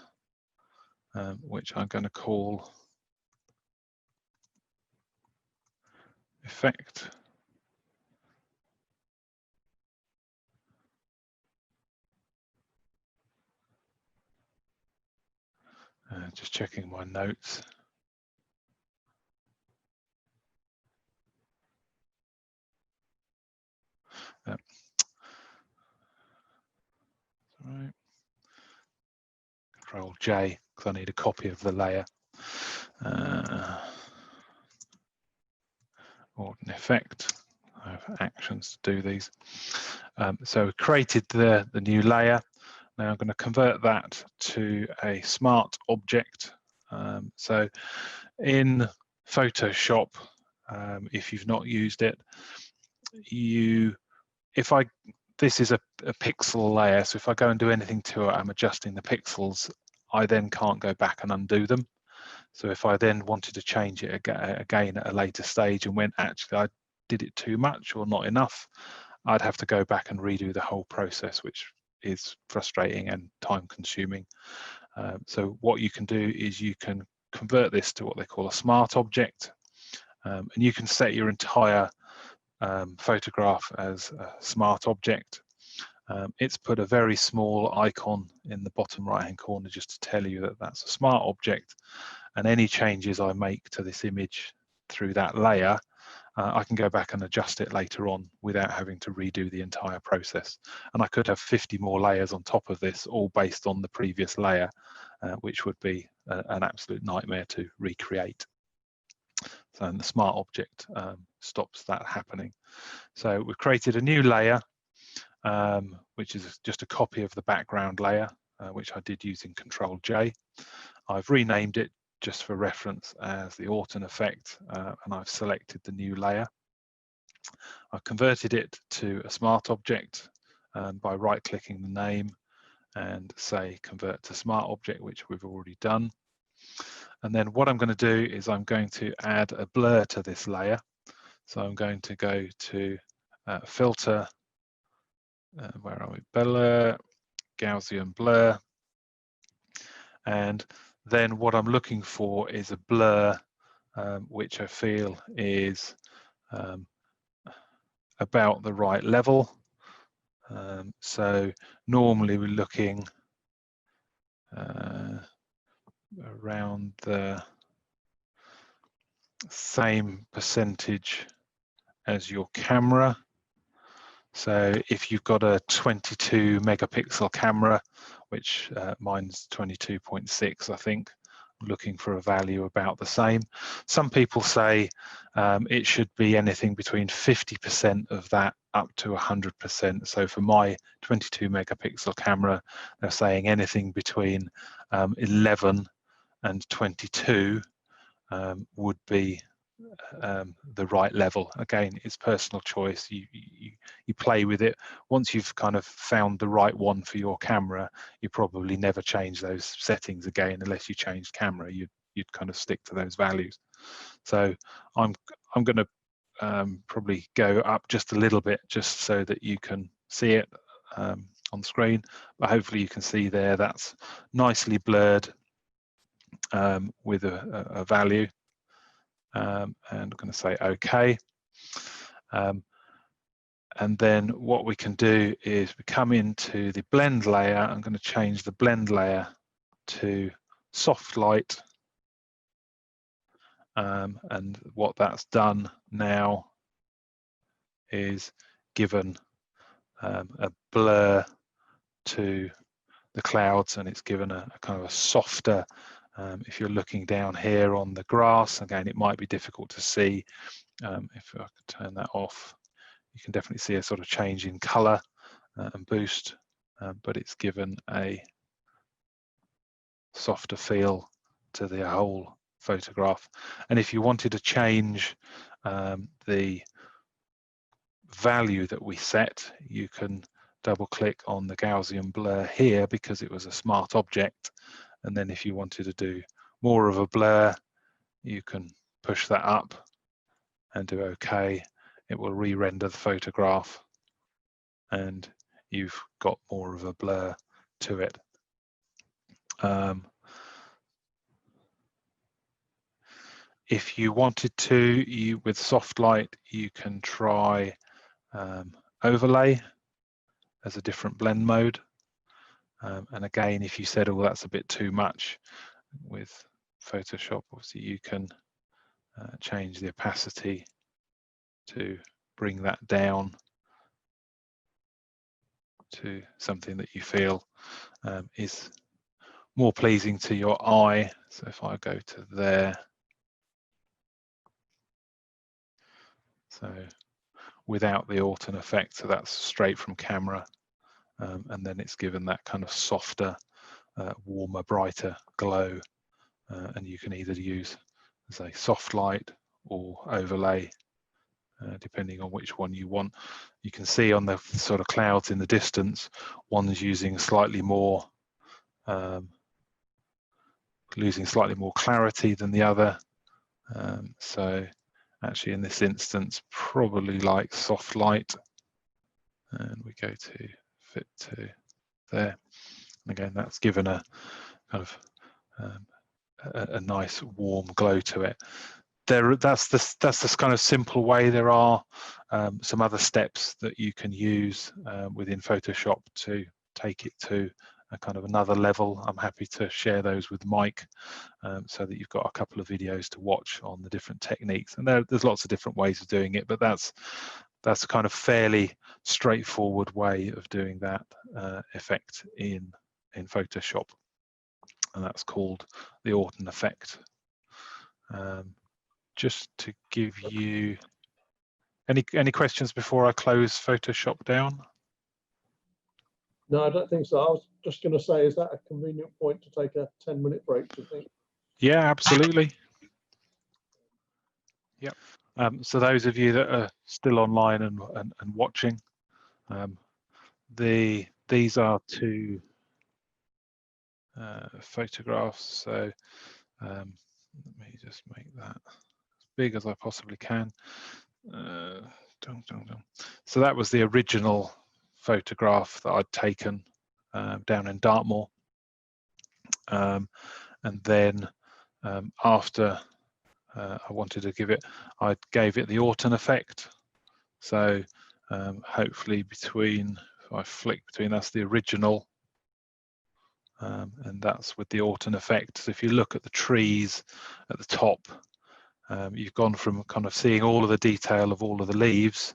which I'm going to call effect. Just checking my notes. Right. Control J, because I need a copy of the layer. Or an effect. I have actions to do these. So we created the new layer. Now I'm going to convert that to a smart object. So in Photoshop, if you've not used it, this is a pixel layer, so if I go and do anything to it, I'm adjusting the pixels. I then can't go back and undo them. So if I then wanted to change it again at a later stage and went, actually, I did it too much or not enough, I'd have to go back and redo the whole process, which is frustrating and time consuming. So what you can do is you can convert this to what they call a smart object, and you can set your entire photograph as a smart object. It's put a very small icon in the bottom right hand corner just to tell you that that's a smart object, and any changes I make to this image through that layer, I can go back and adjust it later on without having to redo the entire process. And I could have 50 more layers on top of this, all based on the previous layer, which would be an absolute nightmare to recreate. So the smart object stops that happening. So we've created a new layer, which is just a copy of the background layer, which I did using Control J. I've renamed it just for reference as the Autumn effect, and I've selected the new layer. I've converted it to a smart object by right-clicking the name and say convert to smart object, which we've already done. And then what I'm going to do is I'm going to add a blur to this layer. So I'm going to go to filter, where are we? Blur, Gaussian blur. And then what I'm looking for is a blur which I feel is about the right level. So normally we're looking around the same percentage as your camera. So if you've got a 22 megapixel camera, which mine's 22.6, I think, I'm looking for a value about the same. Some people say it should be anything between 50% of that up to 100%. So for my 22 megapixel camera, they're saying anything between 11 and 22 would be the right level. Again, it's personal choice. You play with it. Once you've kind of found the right one for your camera, you probably never change those settings again unless you change camera. You'd kind of stick to those values. So I'm going to probably go up just a little bit just so that you can see it on screen. But hopefully you can see there that's nicely blurred with a value. And I'm going to say OK. And then what we can do is we come into the blend layer. I'm going to change the blend layer to soft light. And what that's done now is given a blur to clouds, and it's given a kind of a softer, if you're looking down here on the grass, again, it might be difficult to see. If I could turn that off, you can definitely see a sort of change in color and boost, but it's given a softer feel to the whole photograph. And if you wanted to change the value that we set, you can double click on the Gaussian blur here because it was a smart object, and then if you wanted to do more of a blur, you can push that up and do OK. It will re-render the photograph and you've got more of a blur to it. If you wanted to, with soft light, you can try overlay as a different blend mode. And again, if you said, oh, that's a bit too much with Photoshop, obviously you can change the opacity to bring that down to something that you feel is more pleasing to your eye. So if I go to there, so without the Autumn effect, so that's straight from camera, and then it's given that kind of softer, warmer, brighter glow, and you can either use, say, soft light or overlay, depending on which one you want. You can see on the sort of clouds in the distance, one's using slightly more, losing slightly more clarity than the other. So actually in this instance, probably like soft light, and we go to fit to there. And again, that's given a kind of a nice warm glow to it. That's this kind of simple way. There are some other steps that you can use within Photoshop to take it to a kind of another level. I'm happy to share those with Mike so that you've got a couple of videos to watch on the different techniques. And there's lots of different ways of doing it, but that's a kind of fairly straightforward way of doing that effect in Photoshop, and that's called the Autumn effect. Just to give you any questions before I close Photoshop down? No, I don't think so. I was just going to say, is that a convenient point to take a 10-minute break, do you think? Yeah, absolutely. Yep. So those of you that are still online and watching, these are two photographs. So let me just make that as big as I possibly can. So that was the original photograph that I'd taken down in Dartmoor, and then after I wanted to give it, I gave it the Autumn effect. So hopefully between, if I flick between, that's the original, and that's with the Autumn effect. So if you look at the trees at the top, you've gone from kind of seeing all of the detail of all of the leaves.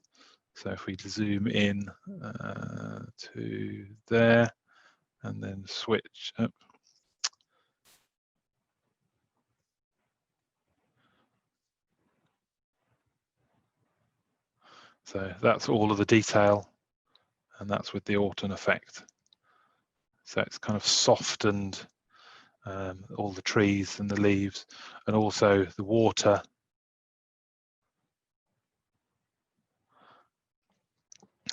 So if we zoom in to there and then switch up. So that's all of the detail, and that's with the Autumn effect. So it's kind of softened all the trees and the leaves, and also the water.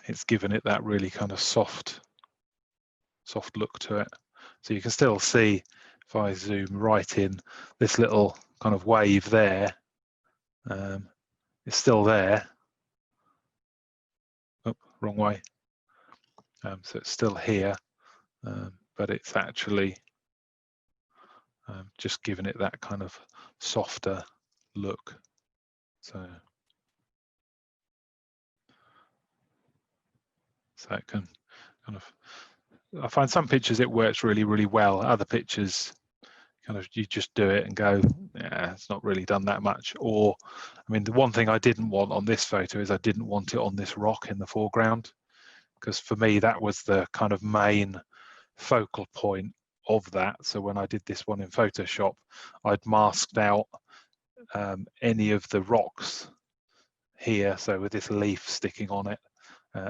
It's given it that really kind of soft look to it. So you can still see, if I zoom right in, this little kind of wave there, it's still there. Oh, wrong way. So it's still here, but it's actually just giving it that kind of softer look. So it can kind of, I find some pictures it works really, really well. Other pictures, kind of, you just do it and go, yeah, it's not really done that much. Or, I mean, the one thing I didn't want on this photo is I didn't want it on this rock in the foreground, because for me that was the kind of main focal point of that. So when I did this one in Photoshop, I'd masked out any of the rocks here, so with this leaf sticking on it,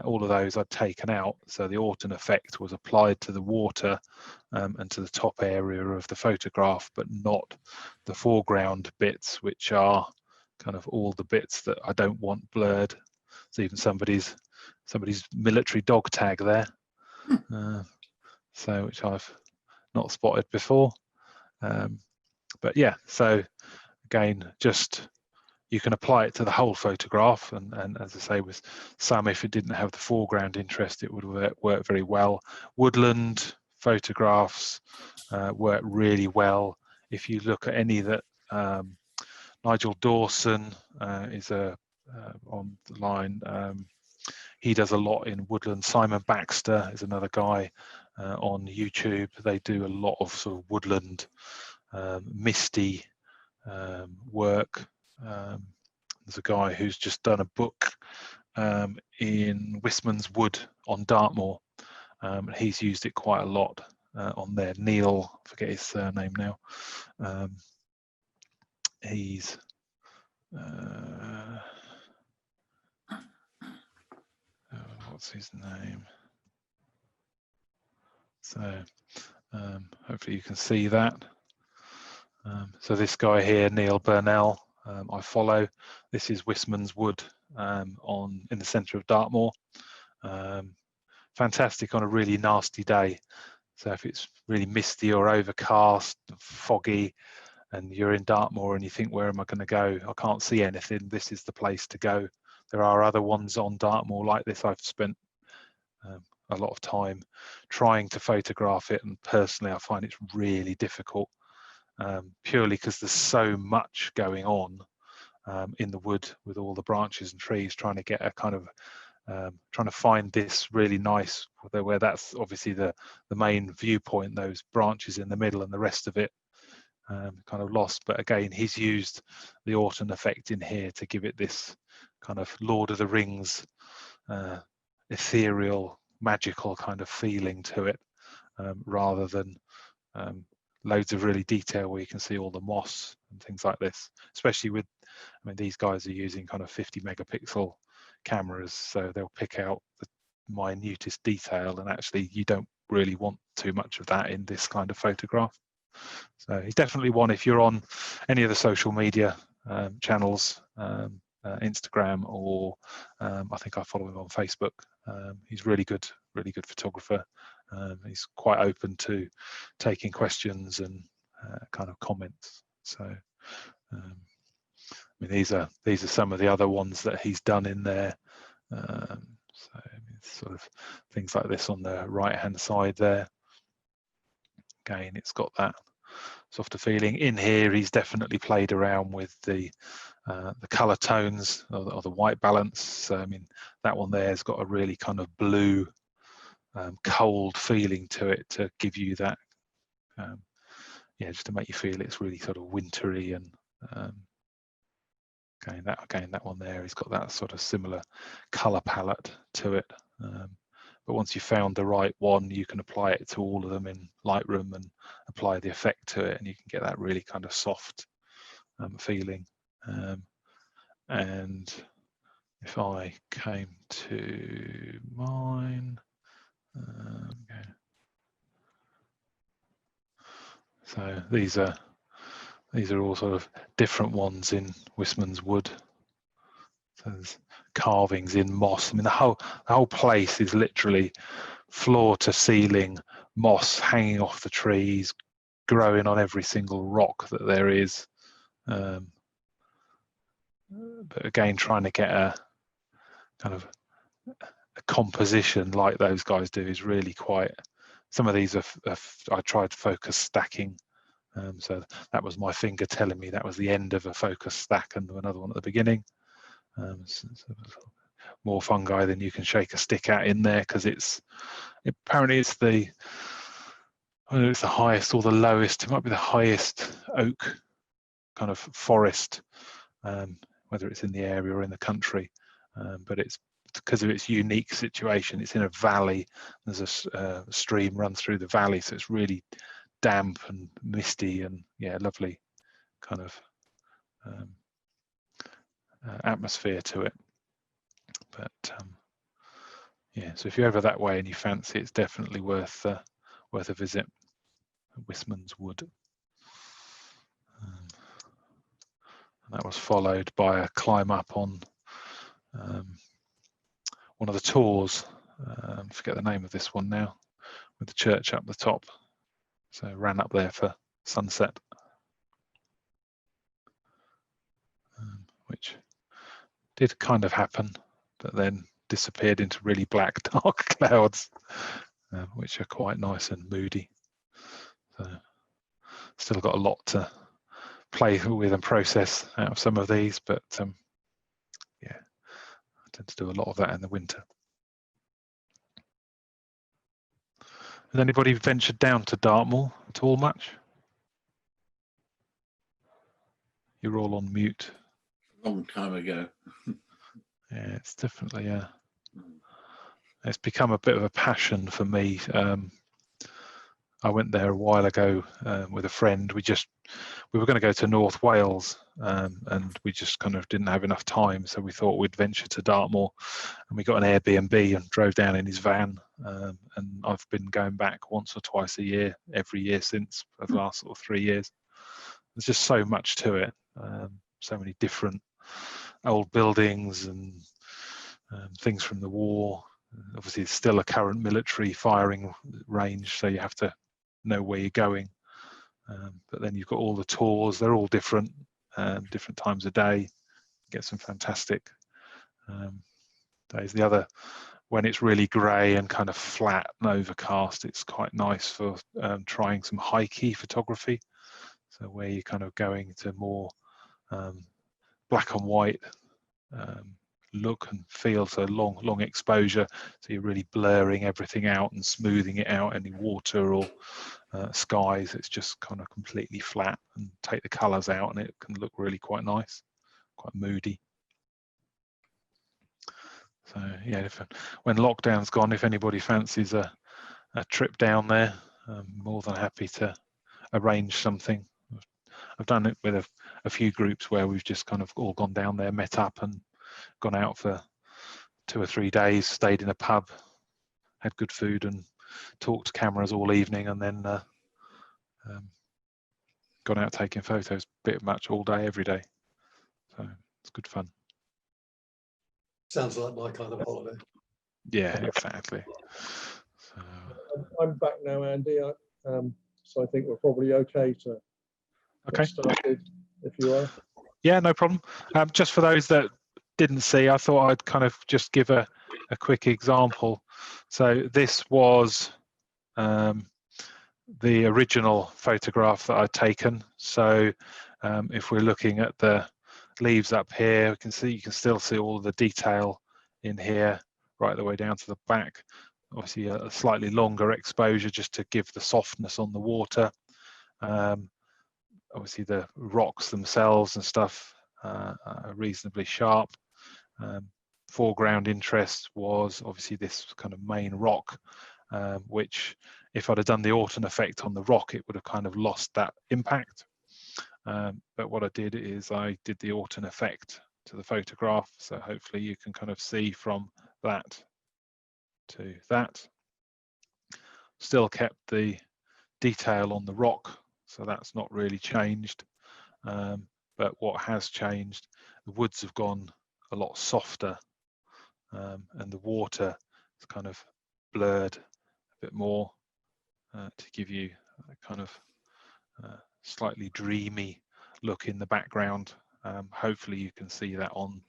all of those I'd taken out, so the autumn effect was applied to the water and to the top area of the photograph, but not the foreground bits, which are kind of all the bits that I don't want blurred. So even somebody's military dog tag there, so which I've not spotted before. But yeah, so again, just you can apply it to the whole photograph, and as I say, with some, if it didn't have the foreground interest, it would work very well. Woodland photographs work really well. If you look at any that Nigel Dawson is on the line, he does a lot in woodland. Simon Baxter is another guy on YouTube. They do a lot of sort of woodland, misty work. There's a guy who's just done a book in Wistman's Wood on Dartmoor. He's used it quite a lot on there. Neil, I forget his surname now. He's what's his name? So hopefully you can see that. So this guy here, Neil Burnell, I follow. This is Wistman's Wood in the centre of Dartmoor. Fantastic on a really nasty day. So if it's really misty or overcast, foggy, and you're in Dartmoor and you think, where am I going to go? I can't see anything. This is the place to go. There are other ones on Dartmoor like this. I've spent a lot of time trying to photograph it, and personally I find it's really difficult. Purely because there's so much going on in the wood with all the branches and trees, trying to get a kind of trying to find this really nice where that's obviously the main viewpoint, those branches in the middle, and the rest of it kind of lost. But again, he's used the autumn effect in here to give it this kind of Lord of the Rings ethereal, magical kind of feeling to it, rather than loads of really detail where you can see all the moss and things like this, especially with, I mean, these guys are using kind of 50 megapixel cameras, so they'll pick out the minutest detail, and actually you don't really want too much of that in this kind of photograph. So he's definitely one, if you're on any of the social media channels, Instagram, or I think I follow him on Facebook. He's really good photographer. He's quite open to taking questions and kind of comments. So I mean, these are some of the other ones that he's done in there. So I mean, sort of things like this on the right hand side there. Again, it's got that softer feeling. In here, he's definitely played around with the color tones or the white balance. So I mean, that one there has got a really kind of blue, cold feeling to it, to give you that, yeah, just to make you feel it's really sort of wintry. And again, that one there, he's got that sort of similar color palette to it. But once you've found the right one, you can apply it to all of them in Lightroom and apply the effect to it, and you can get that really kind of soft feeling. And if I came to mine, okay. So these are all sort of different ones in Wistman's Wood. So there's carvings in moss. I mean, the whole place is literally floor to ceiling moss hanging off the trees, growing on every single rock that there is. But again, trying to get a kind of a composition like those guys do is really quite. Some of these I tried focus stacking. So that was my finger telling me that was the end of a focus stack, and another one at the beginning. So more fungi than you can shake a stick at in there, because apparently it's the highest or the lowest. It might be the highest oak kind of forest, whether it's in the area or in the country, but it's because of its unique situation. It's in a valley. There's a stream runs through the valley, so it's really damp and misty, and yeah, lovely kind of atmosphere to it. But yeah, so if you're ever that way and you fancy, it's definitely worth a visit. Wistman's Wood. And that was followed by a climb up on one of the tours. I forget the name of this one now, with the church up the top. So ran up there for sunset, which did kind of happen, but then disappeared into really black, dark clouds, which are quite nice and moody. So still got a lot to play with and process out of some of these, but yeah, I tend to do a lot of that in the winter. Has anybody ventured down to Dartmoor at all much? You're all on mute. A long time ago. Yeah, it's definitely it's become a bit of a passion for me. I went there a while ago with a friend. We were going to go to North Wales, and we just kind of didn't have enough time, so we thought we'd venture to Dartmoor, and we got an Airbnb and drove down in his van. And I've been going back once or twice a year, every year since, for the last sort of 3 years. There's just so much to it, so many different old buildings and things from the war. Obviously, it's still a current military firing range, so you have to know where you're going. But then you've got all the tours. They're all different, different times of day. Get some fantastic days. The other, when it's really grey and kind of flat and overcast, it's quite nice for trying some high key photography. So where you're kind of going to more black and white look and feel, so long exposure, so you're really blurring everything out and smoothing it out, any water or skies. It's just kind of completely flat, and take the colors out and it can look really quite nice, quite moody. So yeah, when lockdown's gone, if anybody fancies a trip down there, I'm more than happy to arrange something. I've done it with a few groups where we've just kind of all gone down there, met up and gone out for 2 or 3 days, stayed in a pub, had good food and talked to cameras all evening, and then gone out taking photos pretty much all day, every day. So it's good fun. Sounds like my kind of holiday. Yeah, exactly. So, I'm back now, Andy. So I think we're probably okay to get started, if you are. Yeah, no problem. Just for those that didn't see, I thought I'd kind of just give a quick example. So this was the original photograph that I'd taken. So if we're looking at the leaves up here, you can still see all the detail in here, right the way down to the back. Obviously a slightly longer exposure just to give the softness on the water. Obviously the rocks themselves and stuff are reasonably sharp. Foreground interest was obviously this kind of main rock, which if I'd have done the Orton effect on the rock, it would have kind of lost that impact. But what I did is I did the Orton effect to the photograph, so hopefully you can kind of see from that to that. Still kept the detail on the rock, so that's not really changed. But what has changed, the woods have gone a lot softer, and the water is kind of blurred a bit more to give you a kind of slightly dreamy look in the background. Hopefully you can see that on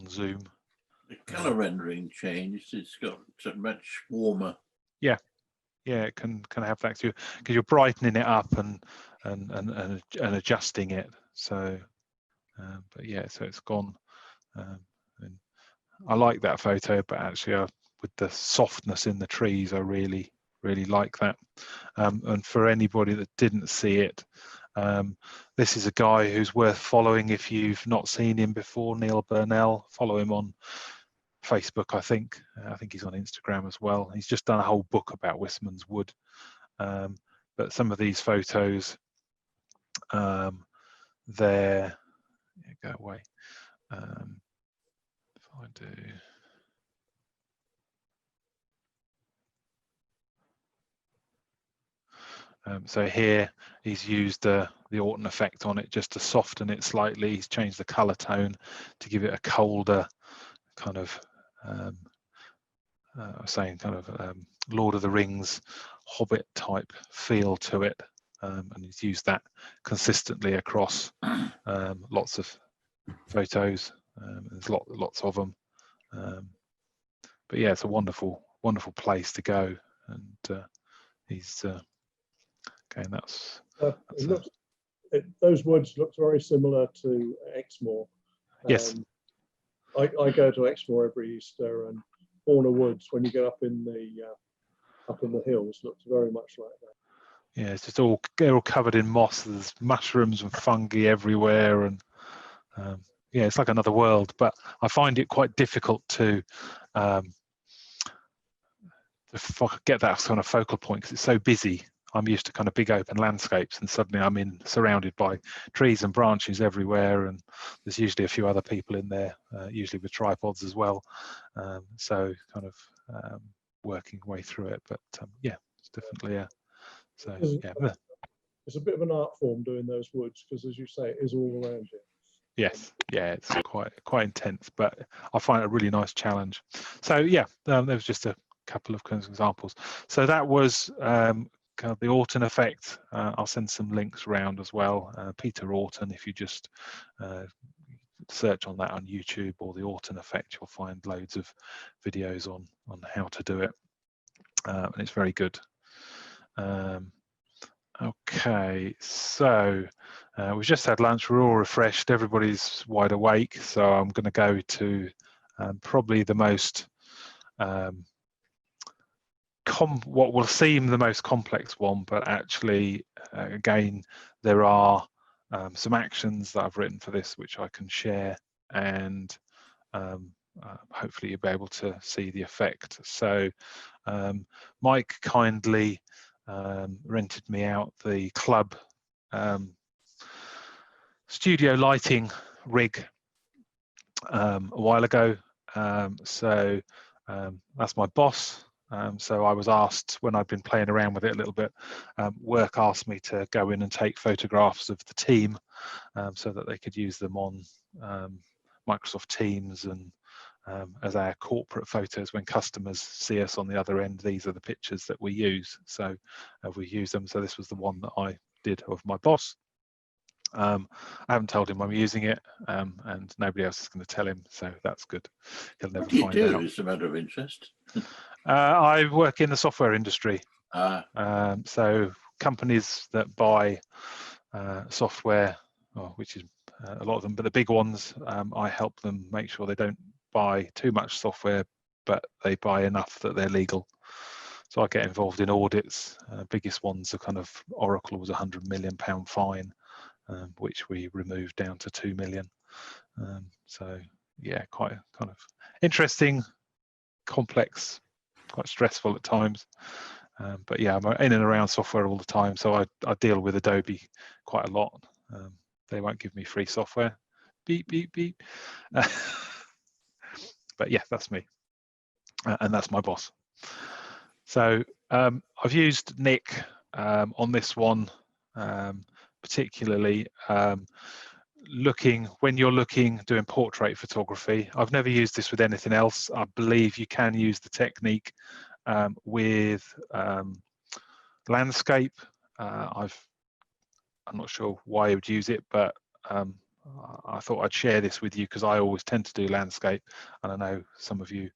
Zoom. The colour rendering changed. It's got much warmer. Yeah, it can have that too, because you're brightening it up and adjusting it. So, but yeah, so it's gone. And I like that photo, but actually, with the softness in the trees, I really like that. And for anybody that didn't see it, This is a guy who's worth following if you've not seen him before, Neil Burnell. Follow him on Facebook, I think. I think he's on Instagram as well. He's just done a whole book about Wistman's wood. But some of these photos, they're, go away. If I do. So here he's used the Orton effect on it just to soften it slightly. He's changed the color tone to give it a colder kind of, I was saying kind of Lord of the Rings, Hobbit type feel to it. And he's used that consistently across lots of photos. There's lots of them. But yeah, it's a wonderful place to go. And he's okay, and those woods look very similar to Exmoor. Yes. I go to Exmoor every Easter, and Horner Woods, when you get up in the hills, looks very much like that. Yeah, it's just they're all covered in moss. There's mushrooms and fungi everywhere, and yeah, it's like another world. But I find it quite difficult to get that kind of focal point because it's so busy. I'm used to kind of big open landscapes, and suddenly I'm surrounded by trees and branches everywhere, and there's usually a few other people in there, usually with tripods as well. So kind of working way through it, but yeah, it's definitely so yeah. It's a bit of an art form doing those woods because, as you say, it is all around you. Yes, yeah, it's quite intense, but I find it a really nice challenge. So yeah, there was just a couple of examples. So that was kind of the Orton effect. I'll send some links around as well. Peter Orton, if you just search on that on YouTube, or the Orton effect, you'll find loads of videos on how to do it, and it's very good. Okay, so we've just had lunch. We're all refreshed. Everybody's wide awake. So I'm going to go to probably the most what will seem the most complex one, but actually, again, there are some actions that I've written for this which I can share, and hopefully you'll be able to see the effect. So Mike kindly rented me out the club studio lighting rig a while ago. So that's my boss. So I was asked, when I'd been playing around with it a little bit, work asked me to go in and take photographs of the team so that they could use them on Microsoft Teams and as our corporate photos. When customers see us on the other end, these are the pictures that we use. So we use them. So this was the one that I did of my boss. I haven't told him I'm using it, and nobody else is going to tell him, so that's good. He'll never find out. What do you do? It's a matter of interest. I work in the software industry. So companies that buy software, which is a lot of them, but the big ones, I help them make sure they don't buy too much software, but they buy enough that they're legal. So I get involved in audits. Biggest ones are kind of Oracle was £100 million fine, which we removed down to 2 million. So yeah, quite kind of interesting, complex, quite stressful at times. But yeah, I'm in and around software all the time, so I deal with Adobe quite a lot. They won't give me free software. Beep, beep, beep. But yeah, that's me. And that's my boss. So I've used Nick on this one, particularly when you're doing portrait photography. I've never used this with anything else. I believe you can use the technique with landscape. I'm not sure why I would use it, but I thought I'd share this with you because I always tend to do landscape, and I know some of you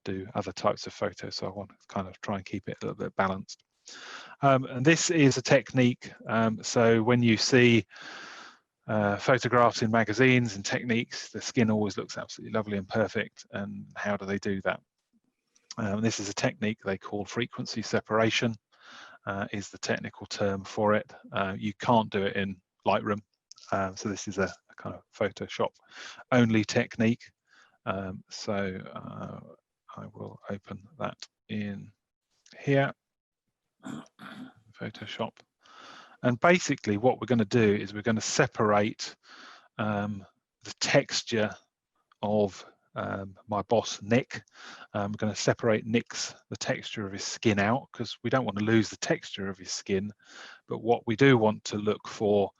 do other types of photos, so I want to kind of try and keep it a little bit balanced. And this is a technique. So when you see photographs in magazines and techniques, the skin always looks absolutely lovely and perfect. And how do they do that? This is a technique they call frequency separation. is the technical term for it. You can't do it in Lightroom. So this is a kind of Photoshop only technique. So I will open that in here, Photoshop. And basically what we're going to do is we're going to separate the texture of my boss Nick. We're going to separate the texture of his skin out, because we don't want to lose the texture of his skin. But what we do want to look for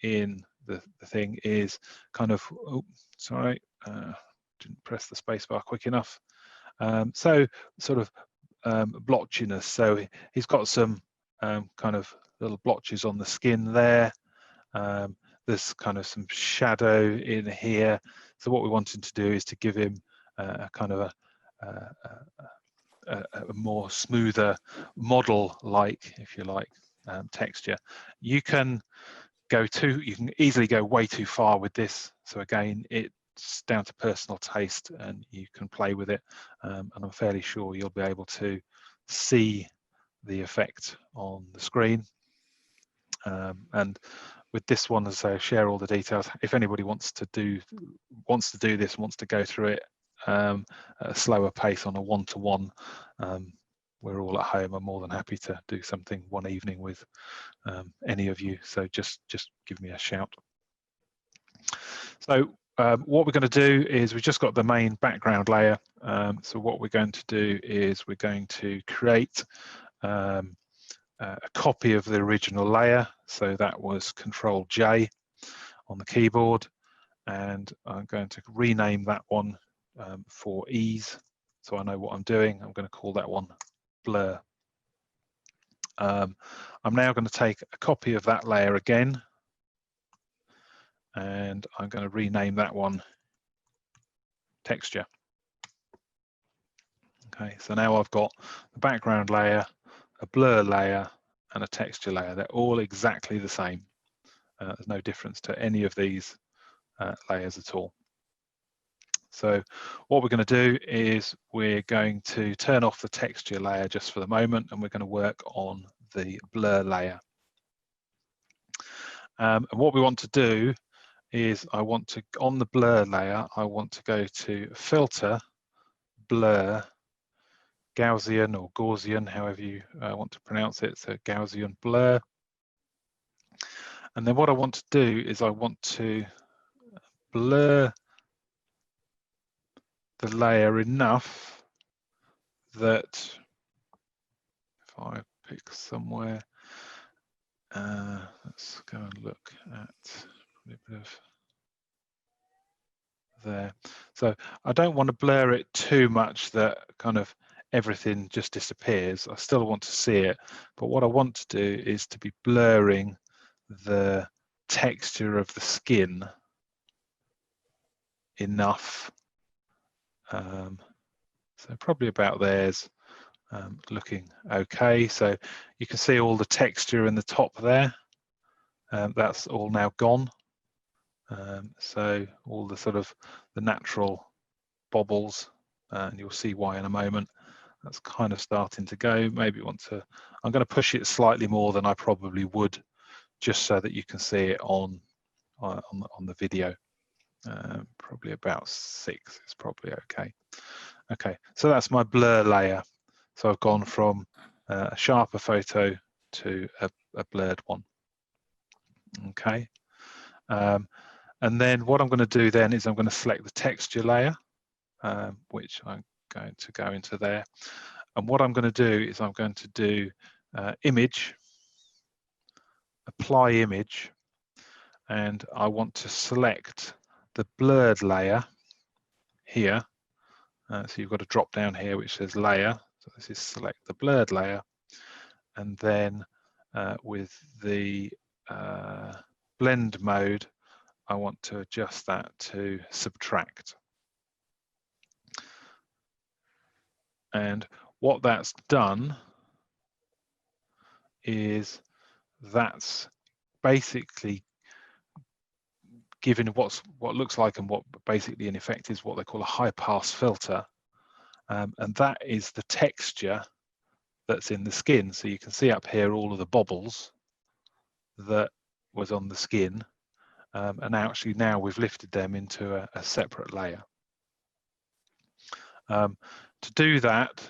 in the thing is kind of, oh, sorry, didn't press the spacebar quick enough. So sort of blotchiness. So he's got some kind of little blotches on the skin there. There's kind of some shadow in here. So what we wanted to do is to give him a kind of a more smoother model-like, if you like, texture. You can easily go way too far with this. So again, it's down to personal taste, and you can play with it. And I'm fairly sure you'll be able to see the effect on the screen. And with this one, as I share all the details, if anybody wants to do this, wants to go through it at a slower pace on a one-to-one, we're all at home. I'm more than happy to do something one evening with any of you. So just give me a shout. So what we're going to do is we've just got the main background layer. So what we're going to do is we're going to create a copy of the original layer. So that was Control J on the keyboard, and I'm going to rename that one for ease, so I know what I'm doing. I'm going to call that one Blur. I'm now going to take a copy of that layer again, and I'm going to rename that one Texture. Okay, so now I've got the background layer, a blur layer, and a texture layer. They're all exactly the same. There's no difference to any of these layers at all. So what we're going to do is we're going to turn off the texture layer just for the moment, and we're going to work on the blur layer. And what we want to do is on the blur layer, I want to go to Filter, Blur, Gaussian or Gaussian, however you want to pronounce it, so Gaussian blur. And then what I want to do is I want to blur the layer enough that if I pick somewhere, let's go and look at a bit of there. So I don't want to blur it too much that kind of everything just disappears. I still want to see it, but what I want to do is to be blurring the texture of the skin enough. So probably about there's looking okay. So you can see all the texture in the top there. That's all now gone. So all the sort of the natural bobbles, and you'll see why in a moment. That's kind of starting to go. Maybe I'm going to push it slightly more than I probably would, just so that you can see it on the video. Probably about 6 is probably okay. Okay, so that's my blur layer. So I've gone from a sharper photo to a blurred one. Okay, and then what I'm going to do then is I'm going to select the texture layer, which I'm going to go into there. And what I'm going to do is I'm going to do image, apply image, and I want to select the blurred layer here. So you've got a drop down here which says layer. So this is select the blurred layer, and then with the blend mode, I want to adjust that to subtract. And what that's done is that's basically given what looks like, and what basically in effect is what they call a high pass filter, and that is the texture that's in the skin. So you can see up here all of the bobbles that was on the skin, and actually now we've lifted them into a separate layer. To do that,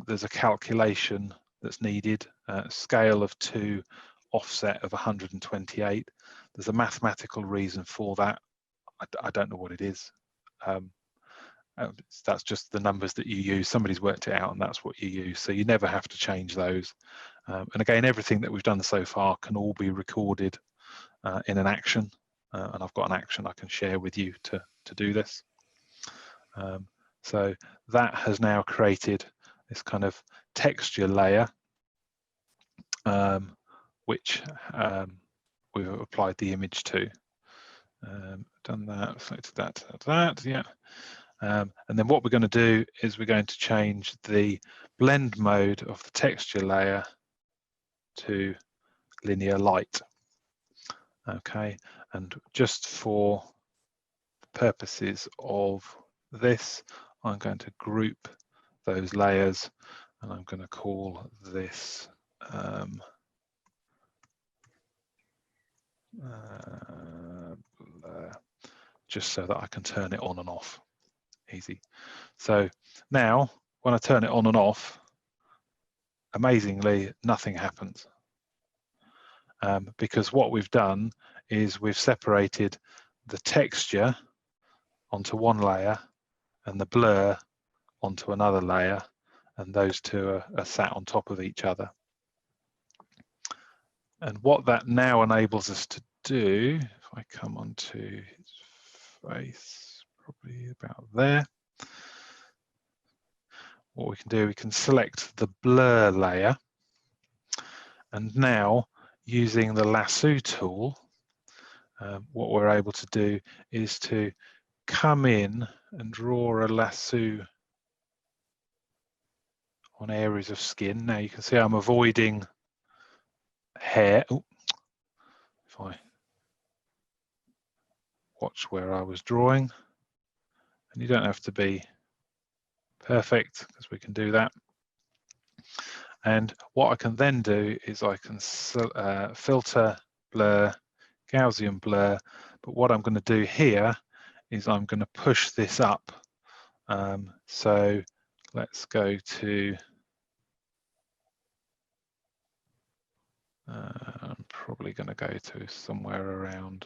there's a calculation that's needed, scale of 2, offset of 128. There's a mathematical reason for that. I don't know what it is. That's just the numbers that you use. Somebody's worked it out and that's what you use. So you never have to change those. And again, everything that we've done so far can all be recorded in an action. And I've got an action I can share with you to do this. So that has now created this kind of texture layer, which we've applied the image to. Done that, selected that, yeah. And then what we're going to do is we're going to change the blend mode of the texture layer to linear light. Okay, and just for purposes of this, I'm going to group those layers, and I'm going to call this just so that I can turn it on and off. Easy. So now when I turn it on and off, amazingly nothing happens, because what we've done is we've separated the texture onto one layer and the blur onto another layer, and those two are sat on top of each other. And what that now enables us to do, if I come onto his face, probably about there, what we can do, we can select the blur layer, and now using the lasso tool, what we're able to do is to come in and draw a lasso on areas of skin. Now you can see I'm avoiding hair. Ooh, if I watch where I was drawing, and you don't have to be perfect because we can do that. And what I can then do is I can filter, blur, Gaussian blur, but what I'm going to do here is I'm going to push this up. So let's go to, I'm probably going to go to somewhere around,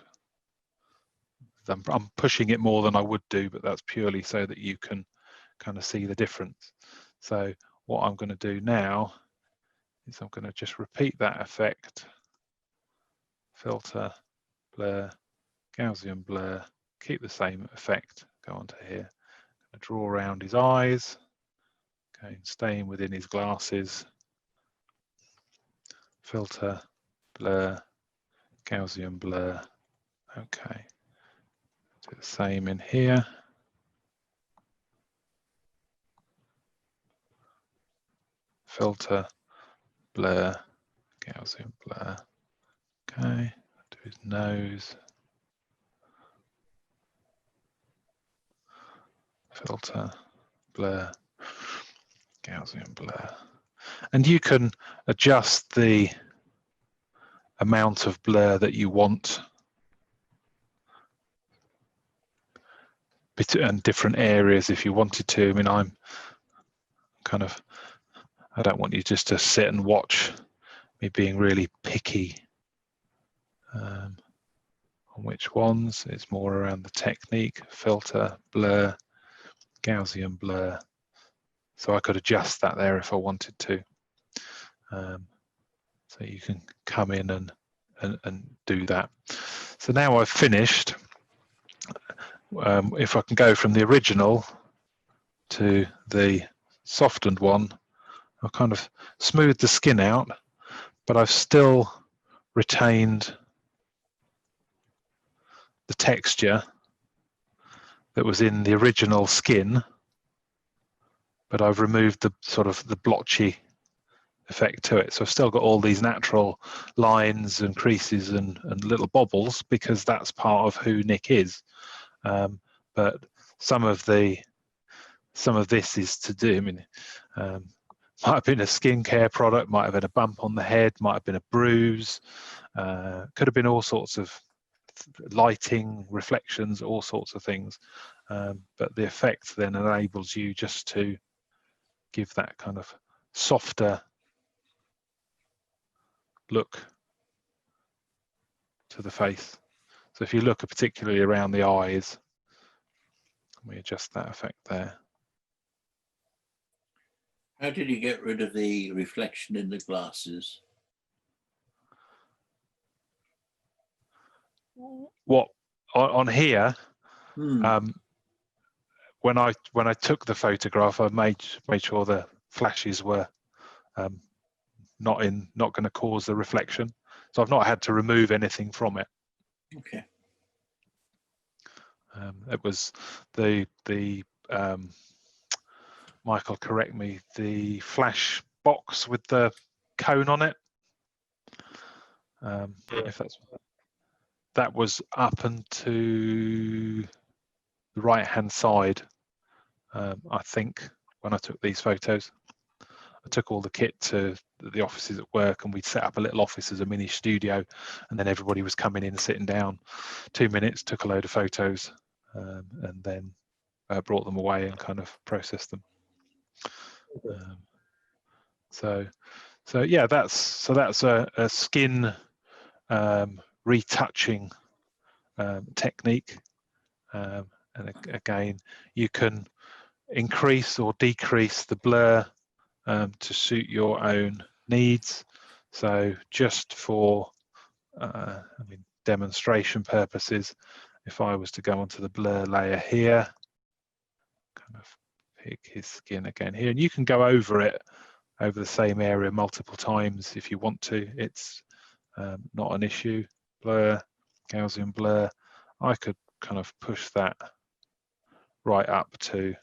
I'm pushing it more than I would do, but that's purely so that you can kind of see the difference. So what I'm going to do now is I'm going to just repeat that effect, filter, blur, Gaussian blur, keep the same effect, go onto here, draw around his eyes, okay, staying within his glasses, filter, blur, Gaussian blur, okay, do the same in here, filter, blur, Gaussian blur, okay, do his nose, filter, blur, Gaussian blur. And you can adjust the amount of blur that you want in different areas if you wanted to. I mean, I don't want you just to sit and watch me being really picky on which ones. It's more around the technique, filter, blur, Gaussian blur. So I could adjust that there if I wanted to. So you can come in and do that. So now I've finished. If I can go from the original to the softened one, I've kind of smoothed the skin out, but I've still retained the texture that was in the original skin, but I've removed the sort of the blotchy effect to it. So I've still got all these natural lines and creases and little bobbles, because that's part of who Nick is. But some of this is to do, I mean, Might have been a skincare product, might have been a bump on the head, might have been a bruise, could have been all sorts of lighting, reflections, all sorts of things. But the effect then enables you just to give that kind of softer look to the face. So if you look particularly around the eyes, we adjust that effect there. How did you get rid of the reflection in the glasses? What on here? Hmm. When I took the photograph, I made sure the flashes were not going to cause the reflection. So I've not had to remove anything from it. Okay. It was the Michael, correct me, the flash box with the cone on it. If that was up and to the right-hand side, I think, when I took these photos. I took all the kit to the offices at work, and we'd set up a little office as a mini studio, and then everybody was coming in and sitting down. 2 minutes, took a load of photos, and then brought them away and kind of processed them. So yeah, that's a skin retouching technique, and again, you can increase or decrease the blur to suit your own needs. So just for demonstration purposes, if I was to go onto the blur layer here, kind of pick his skin again here, and you can go over it, over the same area multiple times if you want to. It's not an issue. Blur, Gaussian blur. I could kind of push that right up to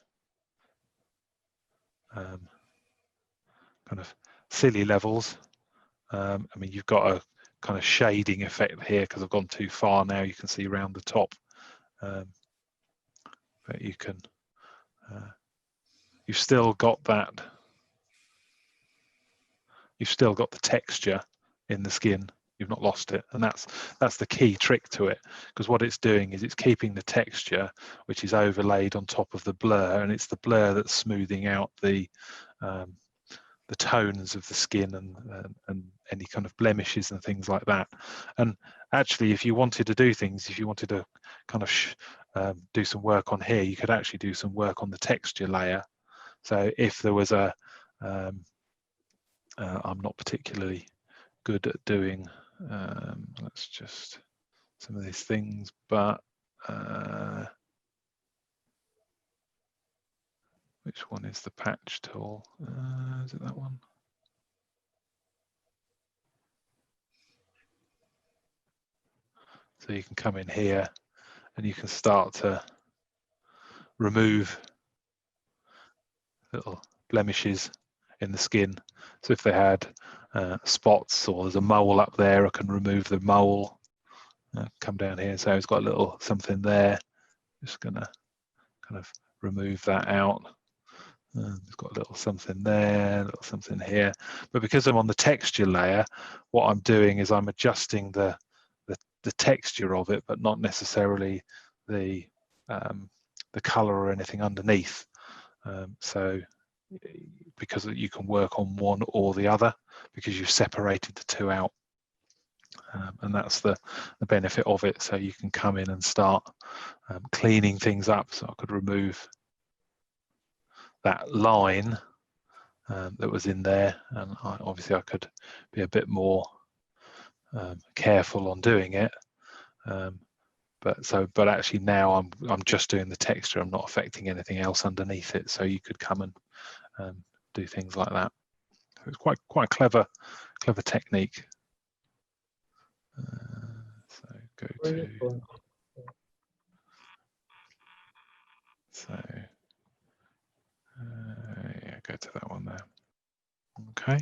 kind of silly levels. I mean, you've got a kind of shading effect here because I've gone too far now. You can see around the top, but you can. You've still got that. You've still got the texture in the skin. You've not lost it, and that's the key trick to it, because what it's doing is it's keeping the texture, which is overlaid on top of the blur, and it's the blur that's smoothing out the tones of the skin and any kind of blemishes and things like that. And actually, if you wanted to do things, if you wanted to kind of do some work on here, you could actually do some work on the texture layer. So if there was a I'm not particularly good at doing let's just some of these things, but which one is the patch tool? Is it that one? So you can come in here and you can start to remove little blemishes in the skin. So if they had spots or there's a mole up there, I can remove the mole. Come down here, so it's got a little something there. Just gonna kind of remove that out. It's got a little something there, a little something here. But because I'm on the texture layer, what I'm doing is I'm adjusting the texture of it, but not necessarily the color or anything underneath. So because you can work on one or the other, because you've separated the two out. And that's the benefit of it. So you can come in and start cleaning things up. So I could remove that line that was in there, and obviously I could be a bit more careful on doing it. But actually now I'm just doing the texture. I'm not affecting anything else underneath it. So you could come and do things like that. So it's quite clever technique. So go to. So yeah, go to that one there. Okay.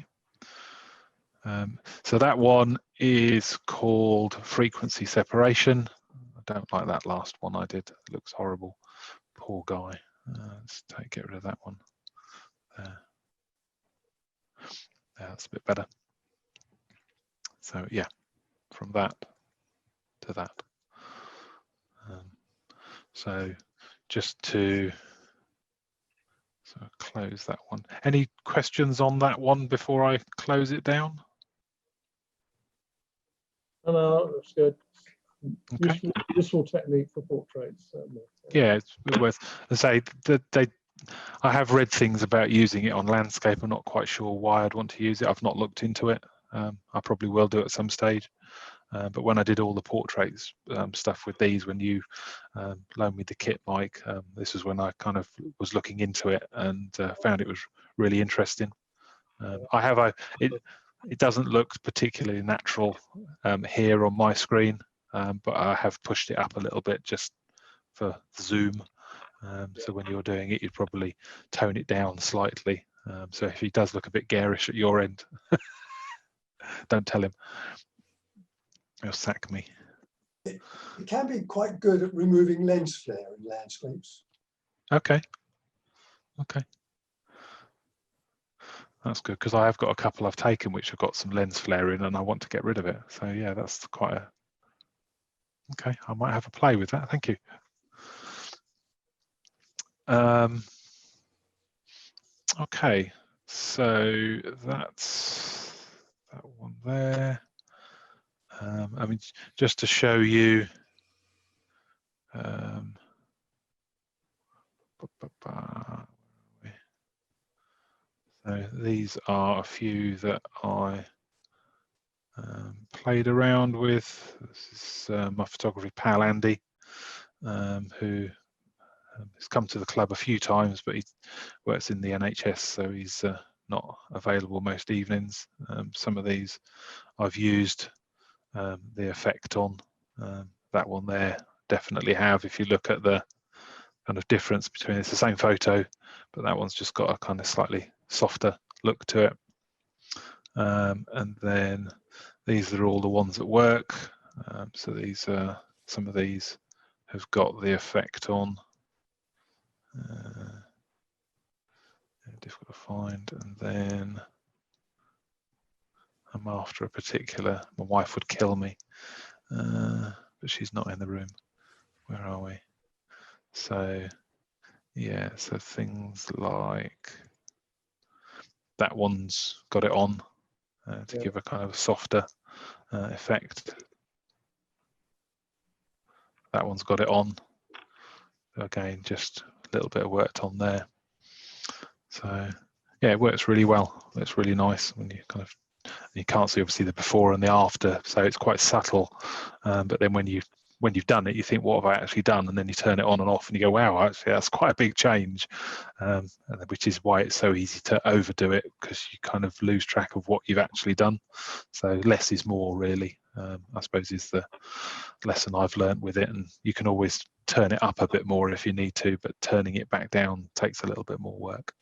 So that one is called frequency separation. I don't like that last one I did. It looks horrible. Poor guy. Let's get rid of that one. There. that's a bit better. So yeah, from that to that. So just to close that one. Any questions on that one before I close it down? No, that's good. Okay. Useful technique for portraits. Yeah, it's worth. I say that I have read things about using it on landscape. I'm not quite sure why I'd want to use it. I've not looked into it. I probably will do at some stage. But when I did all the portraits stuff with these, when you loaned me the kit, Mike, this is when I kind of was looking into it and found it was really interesting. It doesn't look particularly natural here on my screen, but I have pushed it up a little bit just for zoom. So when you're doing it, you'd probably tone it down slightly. So if he does look a bit garish at your end, don't tell him. He'll sack me. It can be quite good at removing lens flare in landscapes. Okay. Okay. That's good, because I have got a couple I've taken which have got some lens flare in and I want to get rid of it. So yeah, that's quite a... Okay, I might have a play with that. Thank you. Okay, so that's that one there. I mean, just to show you, so these are a few that I played around with. This is my photography pal Andy, who has come to the club a few times, but he works in the NHS, so he's not available most evenings. Some of these I've used the effect on. That one there definitely have. If you look at the kind of difference between, it's the same photo, but that one's just got a kind of slightly softer look to it. And then these are all the ones that work. So these some of these have got the effect on. Difficult to find. And then I'm after a particular, my wife would kill me, but she's not in the room. Where are we? So yeah, so things like that one's got it on to give a kind of a softer effect. That one's got it on. Again, just a little bit of work on there. So yeah, it works really well. It's really nice when you kind of, you can't see obviously the before and the after, so it's quite subtle. But then when you've done it, you think, what have I actually done? And then you turn it on and off and you go, wow, actually that's quite a big change. Which is why it's so easy to overdo it, because you kind of lose track of what you've actually done. So less is more, really, I suppose, is the lesson I've learned with it. And you can always turn it up a bit more if you need to, but turning it back down takes a little bit more work.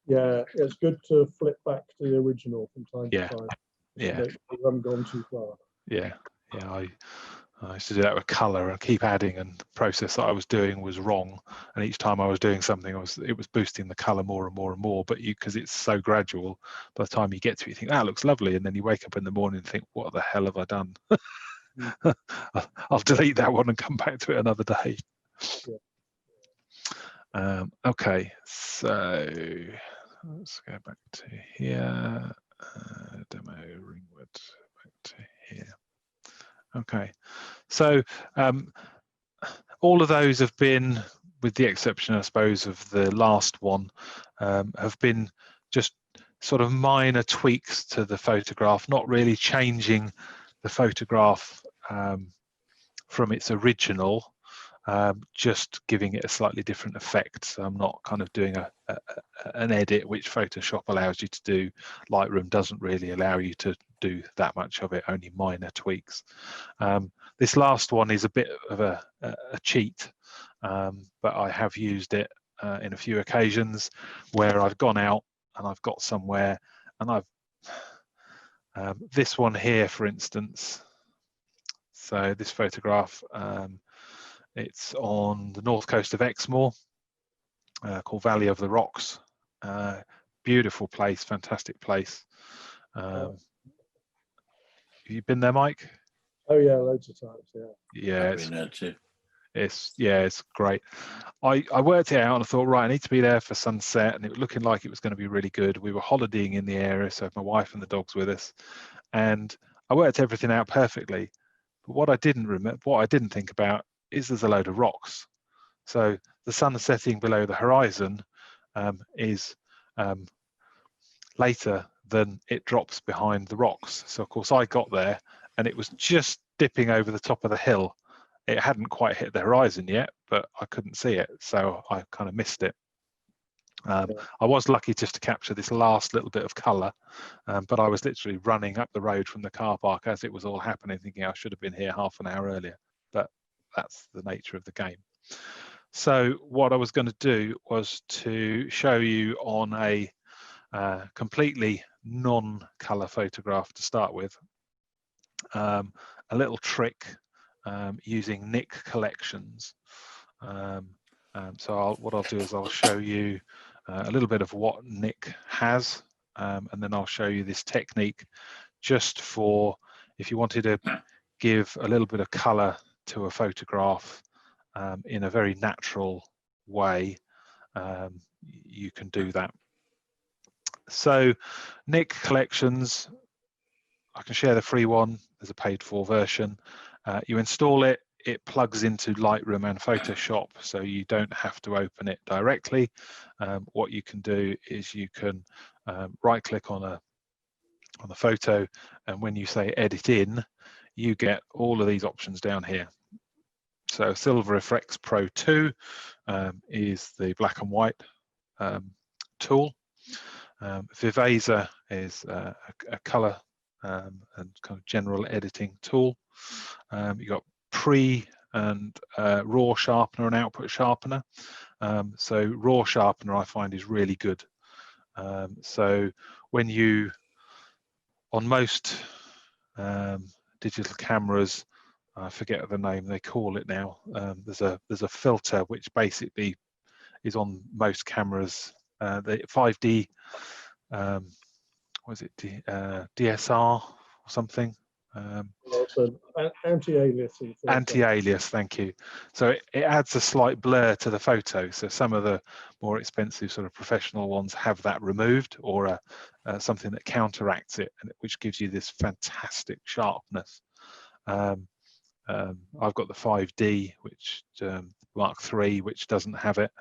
Yeah, it's good to flip back to the original from time Yeah. to time. Yeah. You haven't gone too far. Yeah. Yeah. I used to do that with colour and keep adding, and the process that I was doing was wrong. And each time I was doing something, it was boosting the colour more and more and more. But because it's so gradual, by the time you get to it, you think, that looks lovely. And then you wake up in the morning and think, what the hell have I done? I'll delete that one and come back to it another day. Yeah. Okay, so let's go back to here. Demo Ringwood, back to here. Okay, so all of those have been, with the exception, I suppose, of the last one, have been just sort of minor tweaks to the photograph, not really changing the photograph from its original, just giving it a slightly different effect. So I'm not kind of doing an edit, which Photoshop allows you to do. Lightroom doesn't really allow you to do that much of it, only minor tweaks. This last one is a bit of a cheat, but I have used it in a few occasions where I've gone out and I've got somewhere and I've this one here, for instance. So this photograph, it's on the north coast of Exmoor, called Valley of the Rocks. beautiful place, fantastic place. Have you been there, Mike? Oh yeah, loads of times. Yeah. Yeah, I've been there too. it's great. I worked it out and I thought, right, I need to be there for sunset, and it was looking like it was going to be really good. We were holidaying in the area, so my wife and the dogs with us, and I worked everything out perfectly. But what I didn't think about is there's a load of rocks. So the sun setting below the horizon is later than it drops behind the rocks. So of course I got there and it was just dipping over the top of the hill. It hadn't quite hit the horizon yet, but I couldn't see it, so I kind of missed it. I was lucky just to capture this last little bit of colour, but I was literally running up the road from the car park as it was all happening, thinking I should have been here half an hour earlier, but that's the nature of the game. So what I was going to do was to show you on a completely non-colour photograph to start with, a little trick using Nik collections. So what I'll do is I'll show you a little bit of what Nik has, and then I'll show you this technique just for if you wanted to give a little bit of colour to a photograph in a very natural way, you can do that. So Nik collections, I can share the free one. There's a paid for version. You install it, it plugs into Lightroom and Photoshop, so you don't have to open it directly. What you can do is you can right click on a photo, and when you say edit in, you get all of these options down here. So Silver FX Pro 2 is the black and white tool. Viveza is a color and kind of general editing tool. You've got pre and raw sharpener and output sharpener. So raw sharpener I find is really good. So when you, on most digital cameras, I forget the name they call it now, there's a filter which basically is on most cameras, the 5D, was it DSR or something? Anti-aliasing. Anti-alias, thank you. So it adds a slight blur to the photo. So some of the more expensive sort of professional ones have that removed, or something that counteracts it, and which gives you this fantastic sharpness. I've got the 5D, which Mark III, which doesn't have it.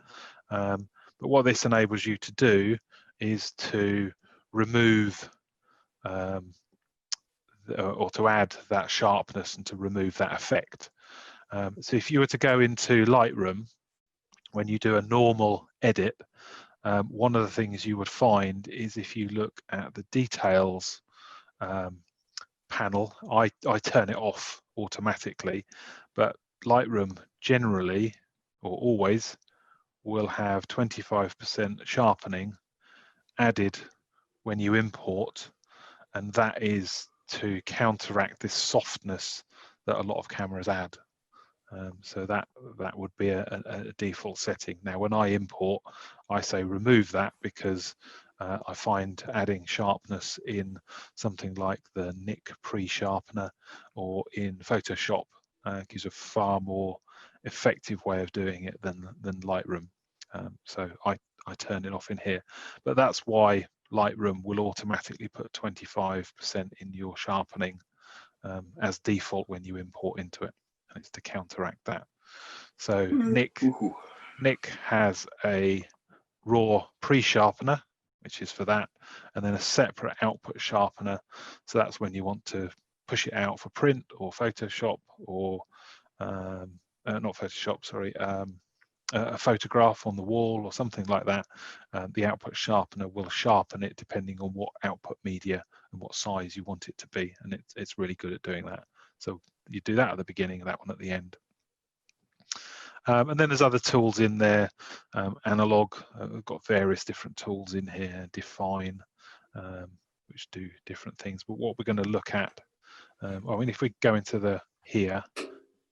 But what this enables you to do is to remove or to add that sharpness and to remove that effect. So if you were to go into Lightroom, when you do a normal edit, one of the things you would find is if you look at the details panel, I turn it off automatically, but Lightroom generally or always will have 25% sharpening added when you import, and that is to counteract this softness that a lot of cameras add. So that would be a default setting. Now when I import, I say remove that, because I find adding sharpness in something like the Nik pre-sharpener or in Photoshop gives a far more effective way of doing it than Lightroom. So I turn it off in here, but that's why Lightroom will automatically put 25% in your sharpening as default when you import into it, and it's to counteract that. So Nik has a raw pre-sharpener, which is for that, and then a separate output sharpener. So that's when you want to push it out for print or Photoshop, or not Photoshop, sorry, a photograph on the wall or something like that. The output sharpener will sharpen it depending on what output media and what size you want it to be, and it's really good at doing that. So you do that at the beginning and that one at the end. And then there's other tools in there, analog. We've got various different tools in here, define, which do different things. But what we're going to look at, I mean, if we go into here,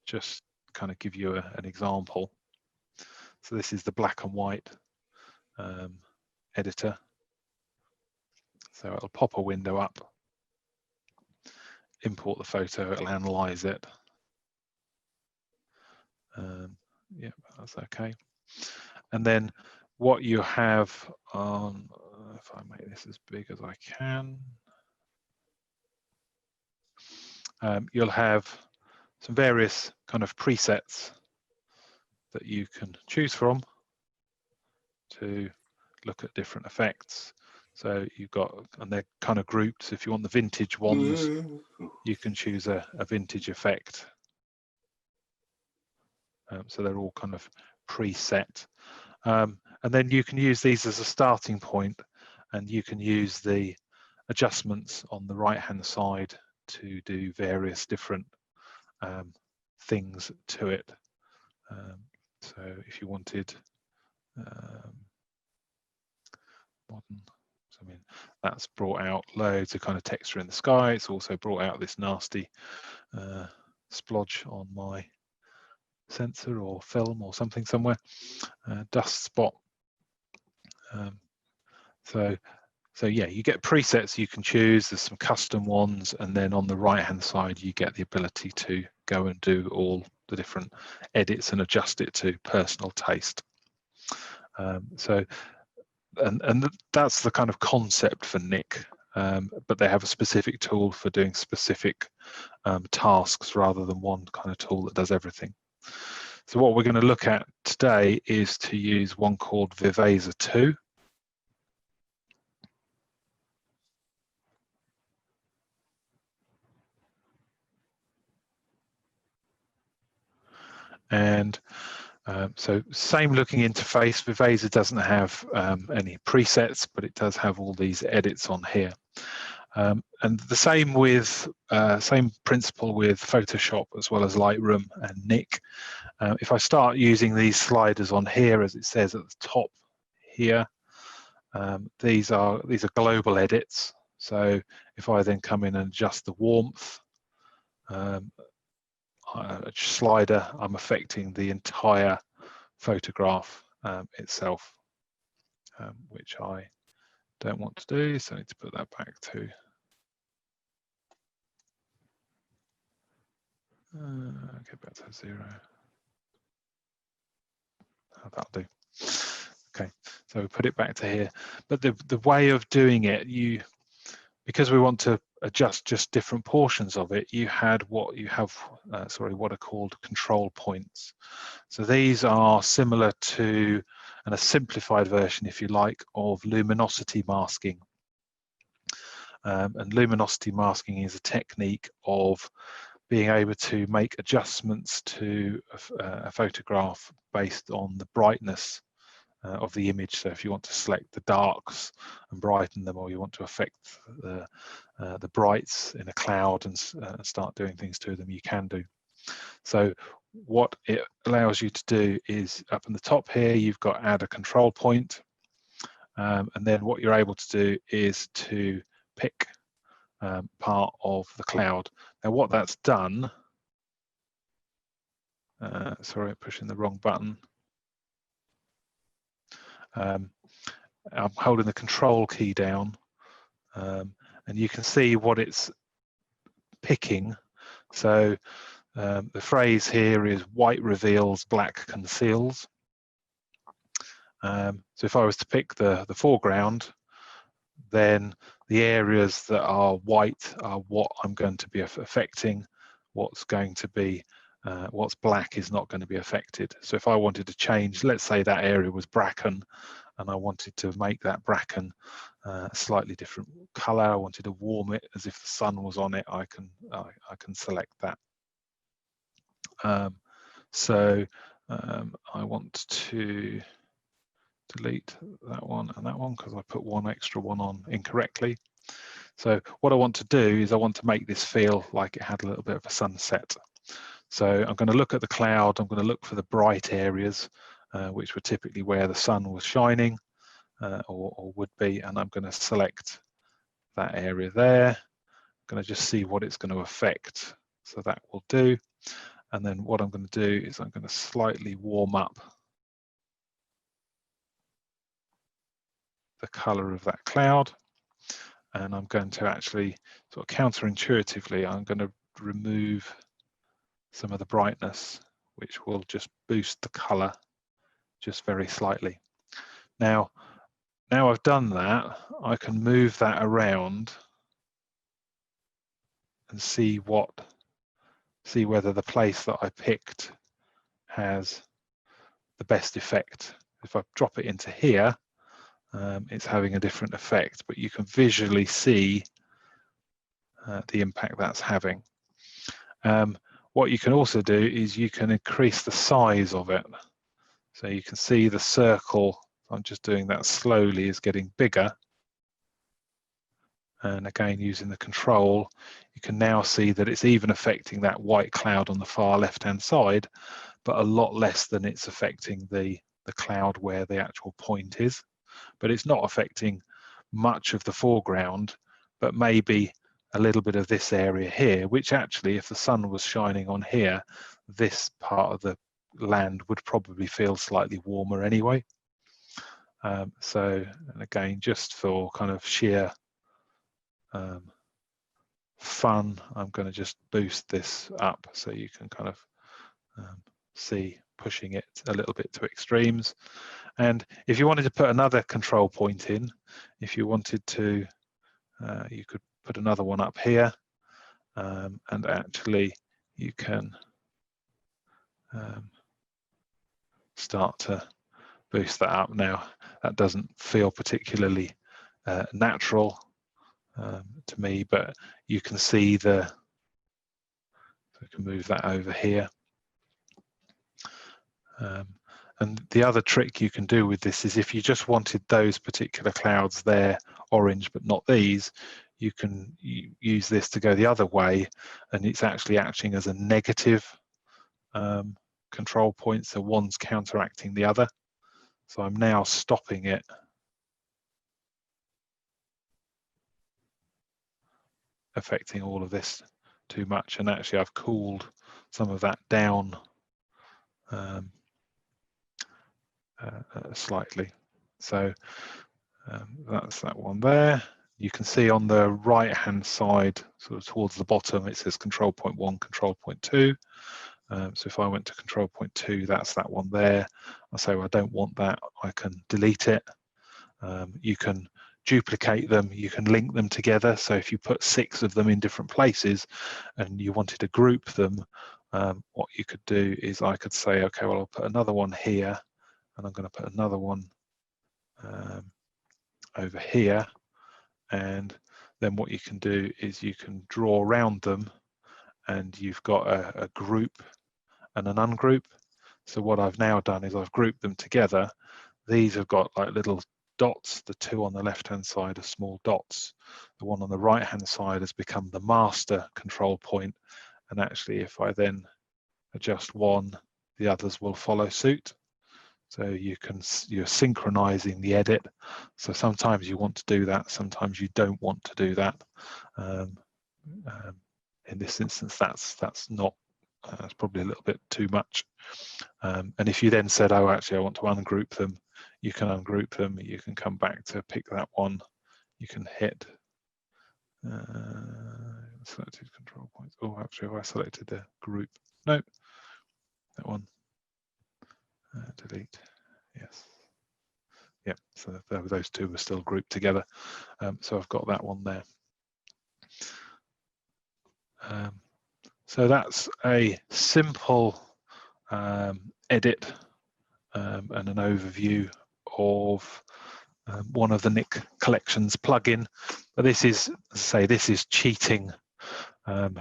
just kind of give you an example. So this is the black and white editor. So it'll pop a window up, import the photo, it'll analyze it. Yeah, that's okay. And then what you have on, if I make this as big as I can, you'll have some various kind of presets that you can choose from to look at different effects. So you've got, and they're kind of grouped. So if you want the vintage ones, you can choose a vintage effect. So they're all kind of preset. And then you can use these as a starting point, and you can use the adjustments on the right hand side to do various different things to it. So if you wanted modern, so I mean, that's brought out loads of kind of texture in the sky. It's also brought out this nasty splodge on my sensor or film or something somewhere, dust spot. So yeah, you get presets you can choose. There's some custom ones, and then on the right hand side you get the ability to go and do all the different edits and adjust it to personal taste. And that's the kind of concept for Nik, but they have a specific tool for doing specific tasks rather than one kind of tool that does everything. So what we're going to look at today is to use one called Viveza 2. And so same looking interface. Viveza doesn't have any presets, but it does have all these edits on here. And the same with same principle with Photoshop as well as Lightroom and Nik. If I start using these sliders on here, as it says at the top here, these are global edits. So if I then come in and adjust the warmth slider, I'm affecting the entire photograph itself, which I don't want to do, so I need to put that back to okay, back to 0. That'll do. Okay, so we put it back to here. But the way of doing it, because we want to adjust just different portions of it, you have what are called control points. So these are similar to, and a simplified version, if you like, of luminosity masking. And luminosity masking is a technique of being able to make adjustments to a photograph based on the brightness of the image. So if you want to select the darks and brighten them, or you want to affect the brights in a cloud and start doing things to them, you can do. So what it allows you to do is, up in the top here, you've got add a control point, and then what you're able to do is to pick part of the cloud. Now what that's done, sorry, I'm pushing the wrong button. I'm holding the control key down, and you can see what it's picking. So the phrase here is white reveals, black conceals. So if I was to pick the foreground, then the areas that are white are what I'm going to be affecting. What's going to be what's black is not going to be affected. So if I wanted to change, let's say that area was bracken, and I wanted to make that bracken a slightly different color, I wanted to warm it as if the sun was on it, I can select that. So I want to delete that one and that one because I put one extra one on incorrectly. So what I want to do is I want to make this feel like it had a little bit of a sunset. So I'm going to look at the cloud, I'm going to look for the bright areas, which were typically where the sun was shining or would be, and I'm going to select that area there. I'm going to just see what it's going to affect. So that will do. And then what I'm going to do is I'm going to slightly warm up the color of that cloud. and I'm going to actually sort of counterintuitively, I'm going to remove some of the brightness, which will just boost the color just very slightly. Now I've done that, I can move that around and see whether the place that I picked has the best effect. If I drop it into here, it's having a different effect, but you can visually see the impact that's having. What you can also do is you can increase the size of it. So you can see the circle, I'm just doing that slowly, is getting bigger. And again, using the control, you can now see that it's even affecting that white cloud on the far left-hand side, but a lot less than it's affecting the cloud where the actual point is. But it's not affecting much of the foreground, but maybe a little bit of this area here, which actually, if the sun was shining on here, this part of the land would probably feel slightly warmer anyway. So, and again, just for kind of sheer fun, I'm going to just boost this up so you can kind of see pushing it a little bit to extremes. And if you wanted to put another control point in, if you wanted to, you could put another one up here, and actually you can start to boost that up. Now that doesn't feel particularly natural to me, but you can see I can move that over here. And the other trick you can do with this is if you just wanted those particular clouds there orange but not these, you can use this to go the other way, and it's actually acting as a negative control point, so one's counteracting the other. So I'm now stopping it affecting all of this too much, and actually I've cooled some of that down slightly. So that's that one there. You can see on the right hand side, sort of towards the bottom, it says control point 1, control point 2. So if I went to control point 2, that's that one there. I say, well, I don't want that, I can delete it. You can duplicate them, you can link them together. So if you put 6 of them in different places and you wanted to group them, what you could do is I could say, okay, well, I'll put another one here, and I'm going to put another one over here. And then what you can do is you can draw around them, and you've got a group and an ungroup. So what I've now done is I've grouped them together. These have got like little dots. The 2 on the left hand side are small dots. The one on the right hand side has become the master control point, and actually if I then adjust one, the others will follow suit. So you're synchronizing the edit. So sometimes you want to do that, sometimes you don't want to do that. In this instance, that's not, that's probably a little bit too much. And if you then said, oh, actually, I want to ungroup them, you can ungroup them. You can come back to pick that one. You can hit selected control points. Oh, actually, I selected the group. No, that one. Delete. Yes. Yeah, so those 2 were still grouped together. So I've got that one there. So that's a simple edit and an overview of one of the Nik Collections plugin. But this is, say, this is cheating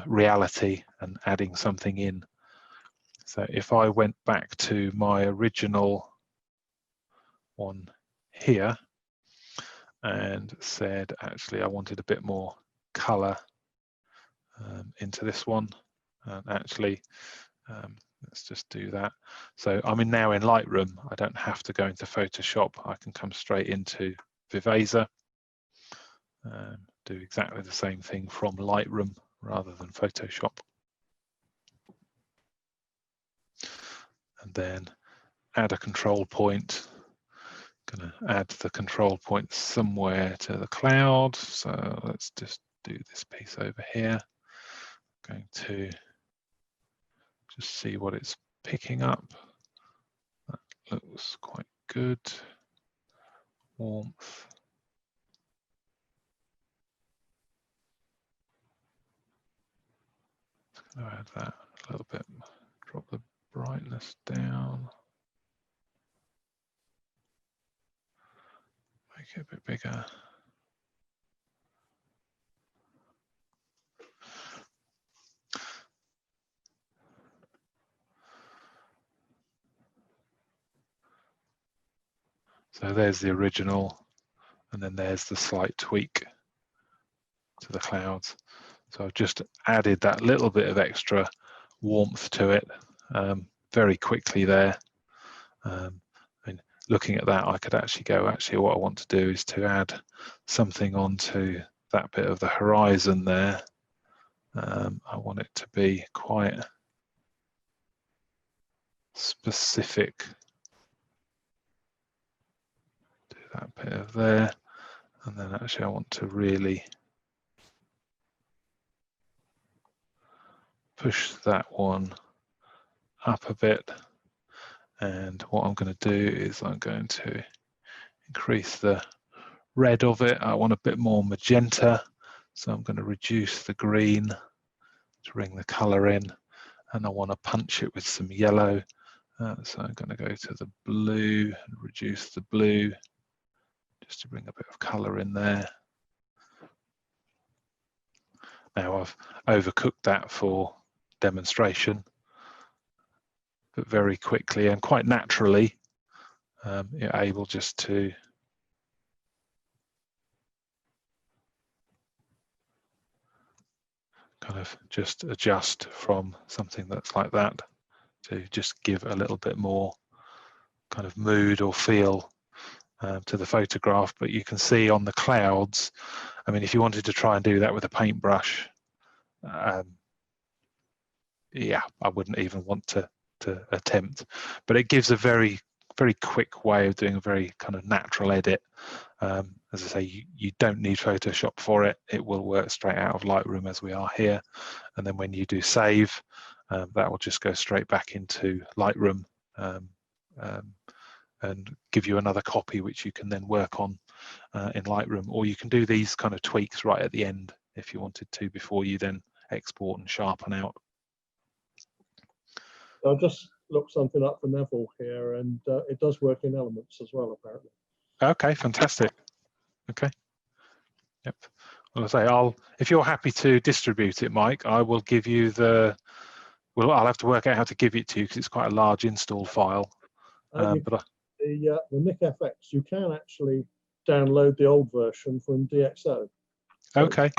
reality and adding something in. So if I went back to my original one here and said, actually, I wanted a bit more color into this one, and actually, let's just do that. So I'm now in Lightroom. I don't have to go into Photoshop. I can come straight into Viveza, do exactly the same thing from Lightroom rather than Photoshop. And then add a control point Going to add the control point somewhere to the cloud. So let's just do this piece over here. Going to just see what it's picking up. That looks quite good. Warmth. Just going to add that a little bit. Drop the brightness down. Make it a bit bigger. So there's the original, and then there's the slight tweak to the clouds. So I've just added that little bit of extra warmth to it very quickly there. And looking at that, I could actually go, actually what I want to do is to add something onto that bit of the horizon there. I want it to be quite specific. Do that bit of there, and then actually I want to really push that one up a bit. And what I'm going to do is I'm going to increase the red of it. I want a bit more magenta, so I'm going to reduce the green to bring the color in, and I want to punch it with some yellow. So I'm going to go to the blue and reduce the blue just to bring a bit of color in there. Now I've overcooked that for demonstration, but very quickly and quite naturally you're able just to kind of just adjust from something that's like that to just give a little bit more kind of mood or feel to the photograph. But you can see on the clouds, I mean, if you wanted to try and do that with a paintbrush, yeah, I wouldn't even want to attempt. But it gives a very quick way of doing a very kind of natural edit. As I say, you don't need Photoshop for it. It will work straight out of Lightroom as we are here. And then when you do save, that will just go straight back into Lightroom and give you another copy, which you can then work on in Lightroom. Or you can do these kind of tweaks right at the end if you wanted to, before you then export and sharpen out. I'll just look something up for Neville here, and it does work in Elements as well, apparently. Okay, fantastic. Okay. Yep. Well, I say, if you're happy to distribute it, Mike, I will give you the. Well, I'll have to work out how to give it to you because it's quite a large install file. But the NICFX, you can actually download the old version from DxO. Okay.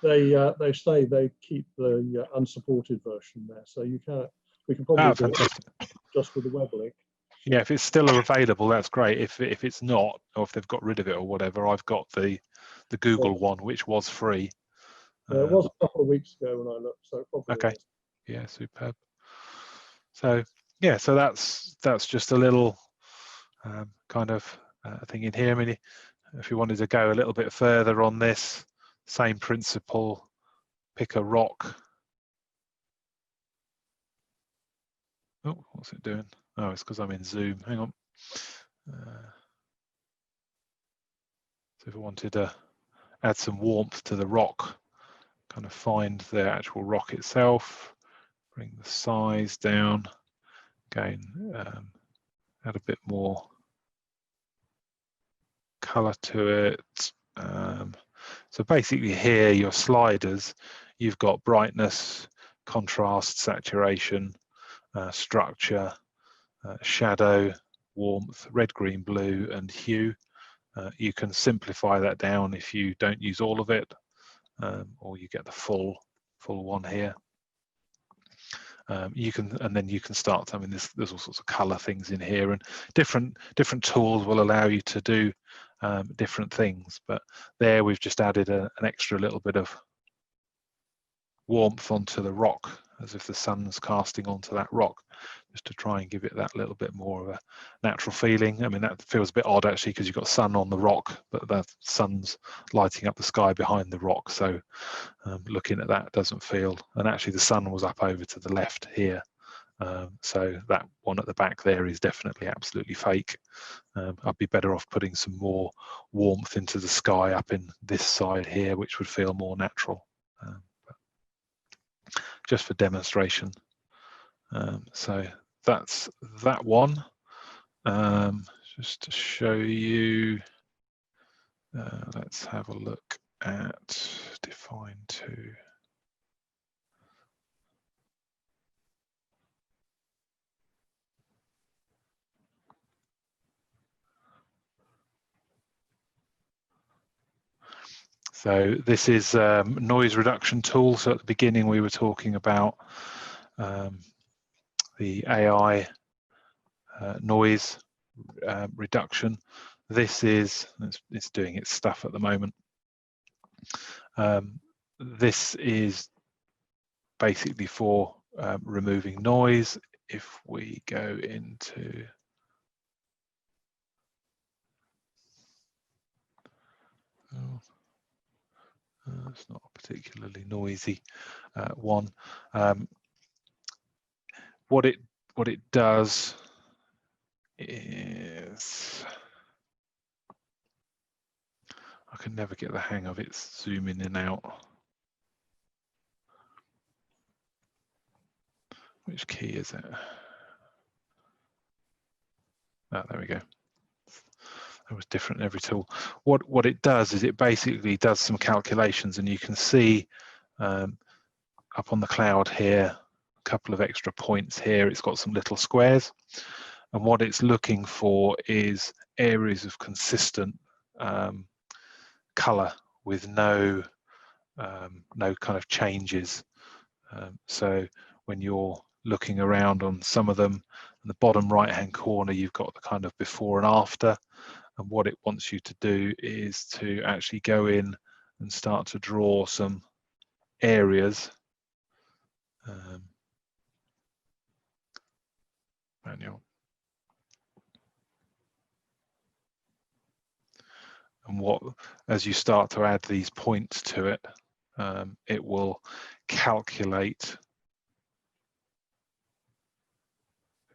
They say they keep the unsupported version there, so we can probably do it just with the web link. Yeah, if it's still available, that's great. If it's not, or if they've got rid of it or whatever, I've got the Google one, which was free. It was a couple of weeks ago when I looked, so it probably okay. is. Yeah, superb. So yeah, so that's just a little kind of thing in here. I mean, if you wanted to go a little bit further on this, same principle. Pick a rock. Oh, what's it doing? Oh, it's because I'm in Zoom. Hang on. So if I wanted to add some warmth to the rock, kind of find the actual rock itself, bring the size down, again, add a bit more color to it. So basically here, your sliders, you've got brightness, contrast, saturation, structure, shadow, warmth, red, green, blue, and hue. You can simplify that down if you don't use all of it, or you get the full one here. And then you can start. I mean, there's all sorts of color things in here, and different tools will allow you to do different things. But there, we've just added an extra little bit of warmth onto the rock, as if the sun's casting onto that rock. just to try and give it that little bit more of a natural feeling. I mean, that feels a bit odd actually, because you've got sun on the rock, but the sun's lighting up the sky behind the rock. So looking at that doesn't feel, and actually the sun was up over to the left here. So that one at the back there is definitely absolutely fake. I'd be better off putting some more warmth into the sky up in this side here, which would feel more natural. Just for demonstration. So that's that one. Just to show you, let's have a look at Define 2. So this is noise reduction tool. So at the beginning we were talking about the AI noise reduction. This is, it's doing its stuff at the moment. This is basically for removing noise. If we go into it's not a particularly noisy one. What it does is, I can never get the hang of it zooming in and out. Which key is it? Oh, there we go. It was different in every tool. What it does is it basically does some calculations, and you can see up on the cloud here, a couple of extra points here. It's got some little squares, and what it's looking for is areas of consistent color with no kind of changes. So when you're looking around on some of them, in the bottom right hand corner you've got the kind of before and after, and what it wants you to do is to actually go in and start to draw some areas. Manual. And what, as you start to add these points to it, it will calculate.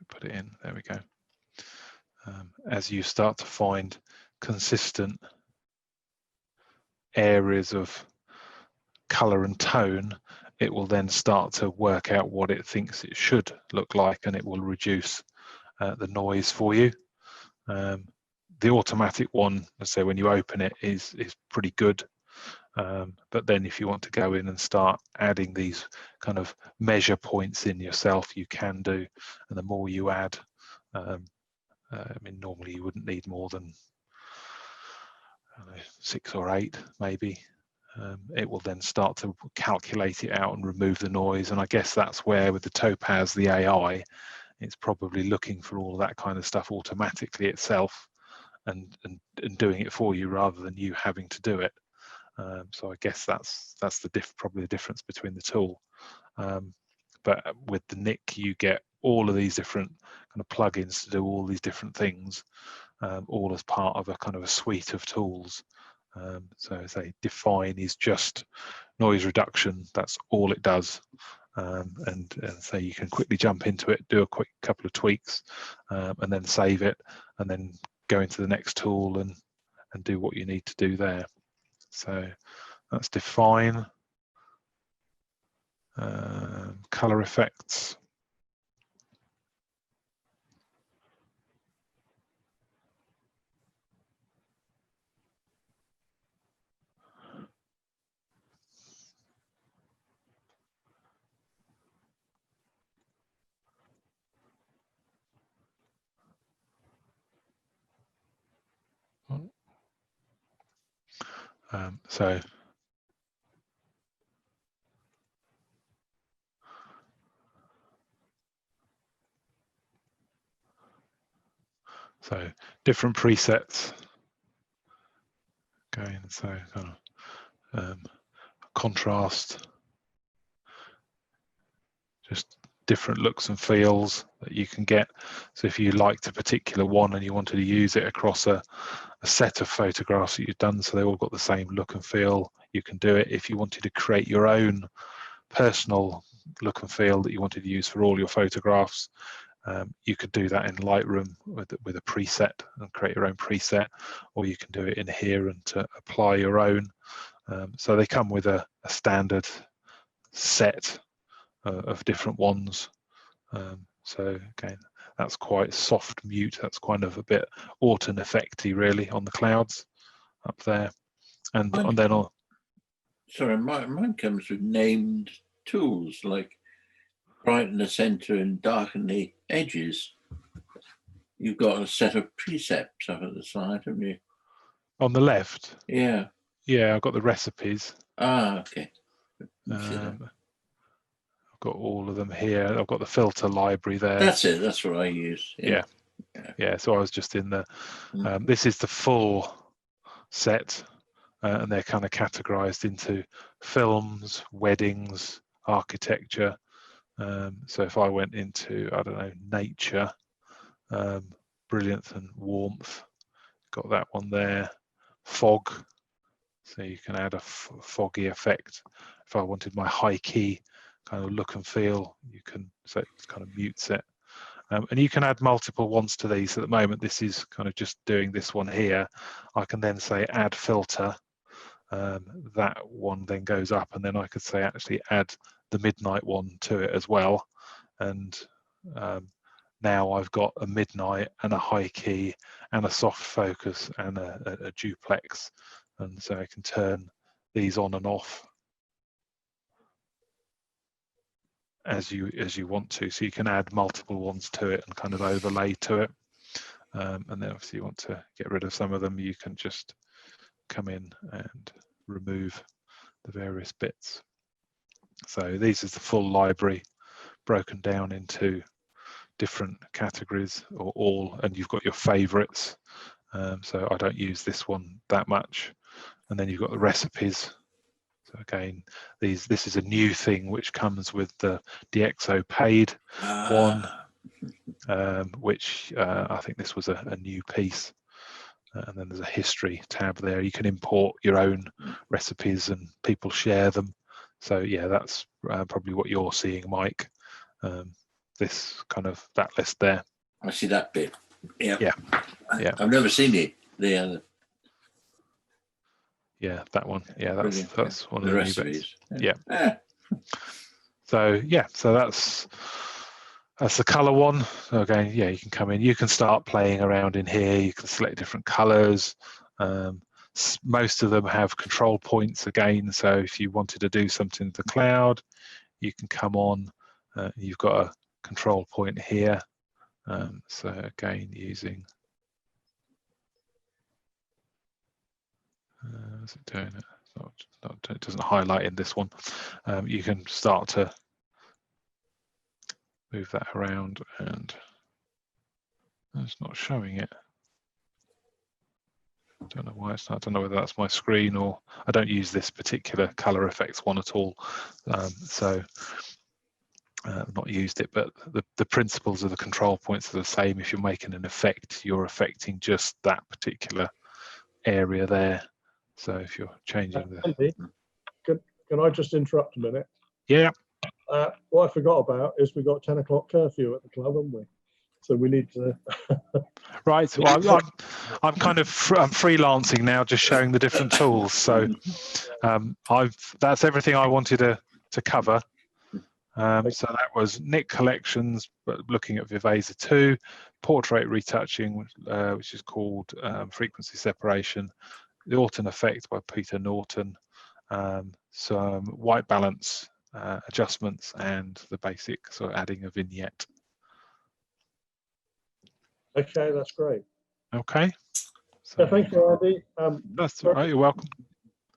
Put it in, there we go. As you start to find consistent areas of color and tone, it will then start to work out what it thinks it should look like, and it will reduce the noise for you. The automatic one, let's say when you open it, is pretty good. But then if you want to go in and start adding these kind of measure points in yourself, you can do, and the more you add, I mean, normally you wouldn't need more than, I don't know, 6 or 8 maybe. It will then start to calculate it out and remove the noise, and I guess that's where with the Topaz, the AI, it's probably looking for all of that kind of stuff automatically itself, and doing it for you rather than you having to do it. So I guess that's probably the difference between the tool. But with the NIC, you get all of these different kind of plugins to do all these different things, all as part of a kind of a suite of tools. So say Define is just noise reduction. That's all it does. And so you can quickly jump into it, do a quick couple of tweaks, and then save it, and then go into the next tool and do what you need to do there. So that's Define. Color effects. So different presets going, so kind of contrast, just different looks and feels that you can get. So if you liked a particular one and you wanted to use it across a set of photographs that you've done, so they all got the same look and feel, you can do it. If you wanted to create your own personal look and feel that you wanted to use for all your photographs, you could do that in Lightroom with a preset and create your own preset, or you can do it in here and to apply your own. So they come with a standard set of different ones. So again, that's quite soft mute. That's kind of a bit autumn effecty really on the clouds up there. And then on. Sorry, mine comes with named tools like brighten the center and darken the edges. You've got a set of precepts up at the side, haven't you? On the left? Yeah. Yeah, I've got the recipes. Ah, okay. I've got all of them here. I've got the filter library there. That's it. That's what I use. Yeah. So I was just in the. This is the full set, and they're kind of categorized into films, weddings, architecture. So if I went into, I don't know, nature, brilliance and warmth, got that one there. Fog, so you can add a foggy effect. If I wanted my high key kind of look and feel, you can, so it kind of mutes it. And you can add multiple ones to these. At the moment, this is kind of just doing this one here. I can then say add filter. That one then goes up, and then I could say actually add the midnight one to it as well. And now I've got a midnight and a high key and a soft focus and a duplex, and so I can turn these on and off as you want to. So you can add multiple ones to it and kind of overlay to it. And then obviously you want to get rid of some of them, you can just come in and remove the various bits. So these is the full library broken down into different categories or all, and you've got your favorites. So I don't use this one that much. And then you've got the recipes. So again, this is a new thing which comes with the DxO paid one, which I think this was a new piece. And then there's a history tab there. You can import your own recipes and people share them. So yeah, that's probably what you're seeing, Mike. This kind of that list there. I see that bit. Yeah. Yeah. I've never seen it. The other. Yeah, that one. Yeah, that's one of the the rest new of bits. it. Yeah. So yeah, so that's the color one. So again, yeah, you can come in, you can start playing around in here, you can select different colors. Most of them have control points again, so if you wanted to do something to the cloud, you can come on, you've got a control point here. So again, using is it doing it? It doesn't highlight in this one. You can start to move that around, and it's not showing it. I don't know why it's not. I don't know whether that's my screen or I don't use this particular color effects one at all. So I've not used it, but the principles of the control points are the same. If you're making an effect, you're affecting just that particular area there. So if you're changing the... Andy, can I just interrupt a minute? Yeah. What I forgot about is we got 10 o'clock curfew at the club, haven't we? So we need to... Right, well, I'm kind of I'm freelancing now, just showing the different tools. So that's everything I wanted to cover. So that was Nick Collections, but looking at Viveza 2, portrait retouching, which is called frequency separation, the Autumn Effect by Peter Norton, some white balance adjustments, and the basic sort of adding a vignette. Okay, that's great. Okay. So, Thank you, Andy. that's all right. You're welcome.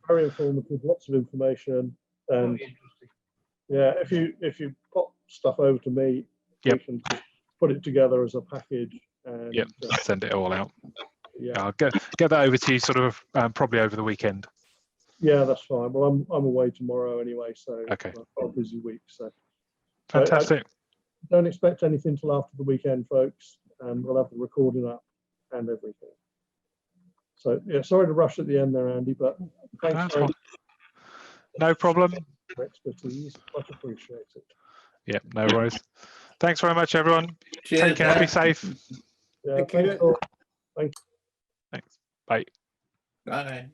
Very informative, lots of information, and yeah, if you pop stuff over to me, we can put it together as a package. And send it all out. Yeah, I'll get that over to you sort of probably over the weekend. Yeah, that's fine. Well, I'm away tomorrow anyway, so okay. I've got a busy week. So fantastic. don't expect anything till after the weekend, folks, and we'll have the recording up and everything. So yeah, sorry to rush at the end there, Andy, but thanks for no problem. your expertise. Much appreciated. Yeah, no worries. Thanks very much, everyone. Cheers, Take care. Be safe. Yeah, Thank thanks you. all. Thank you. Thanks. Bye. Bye.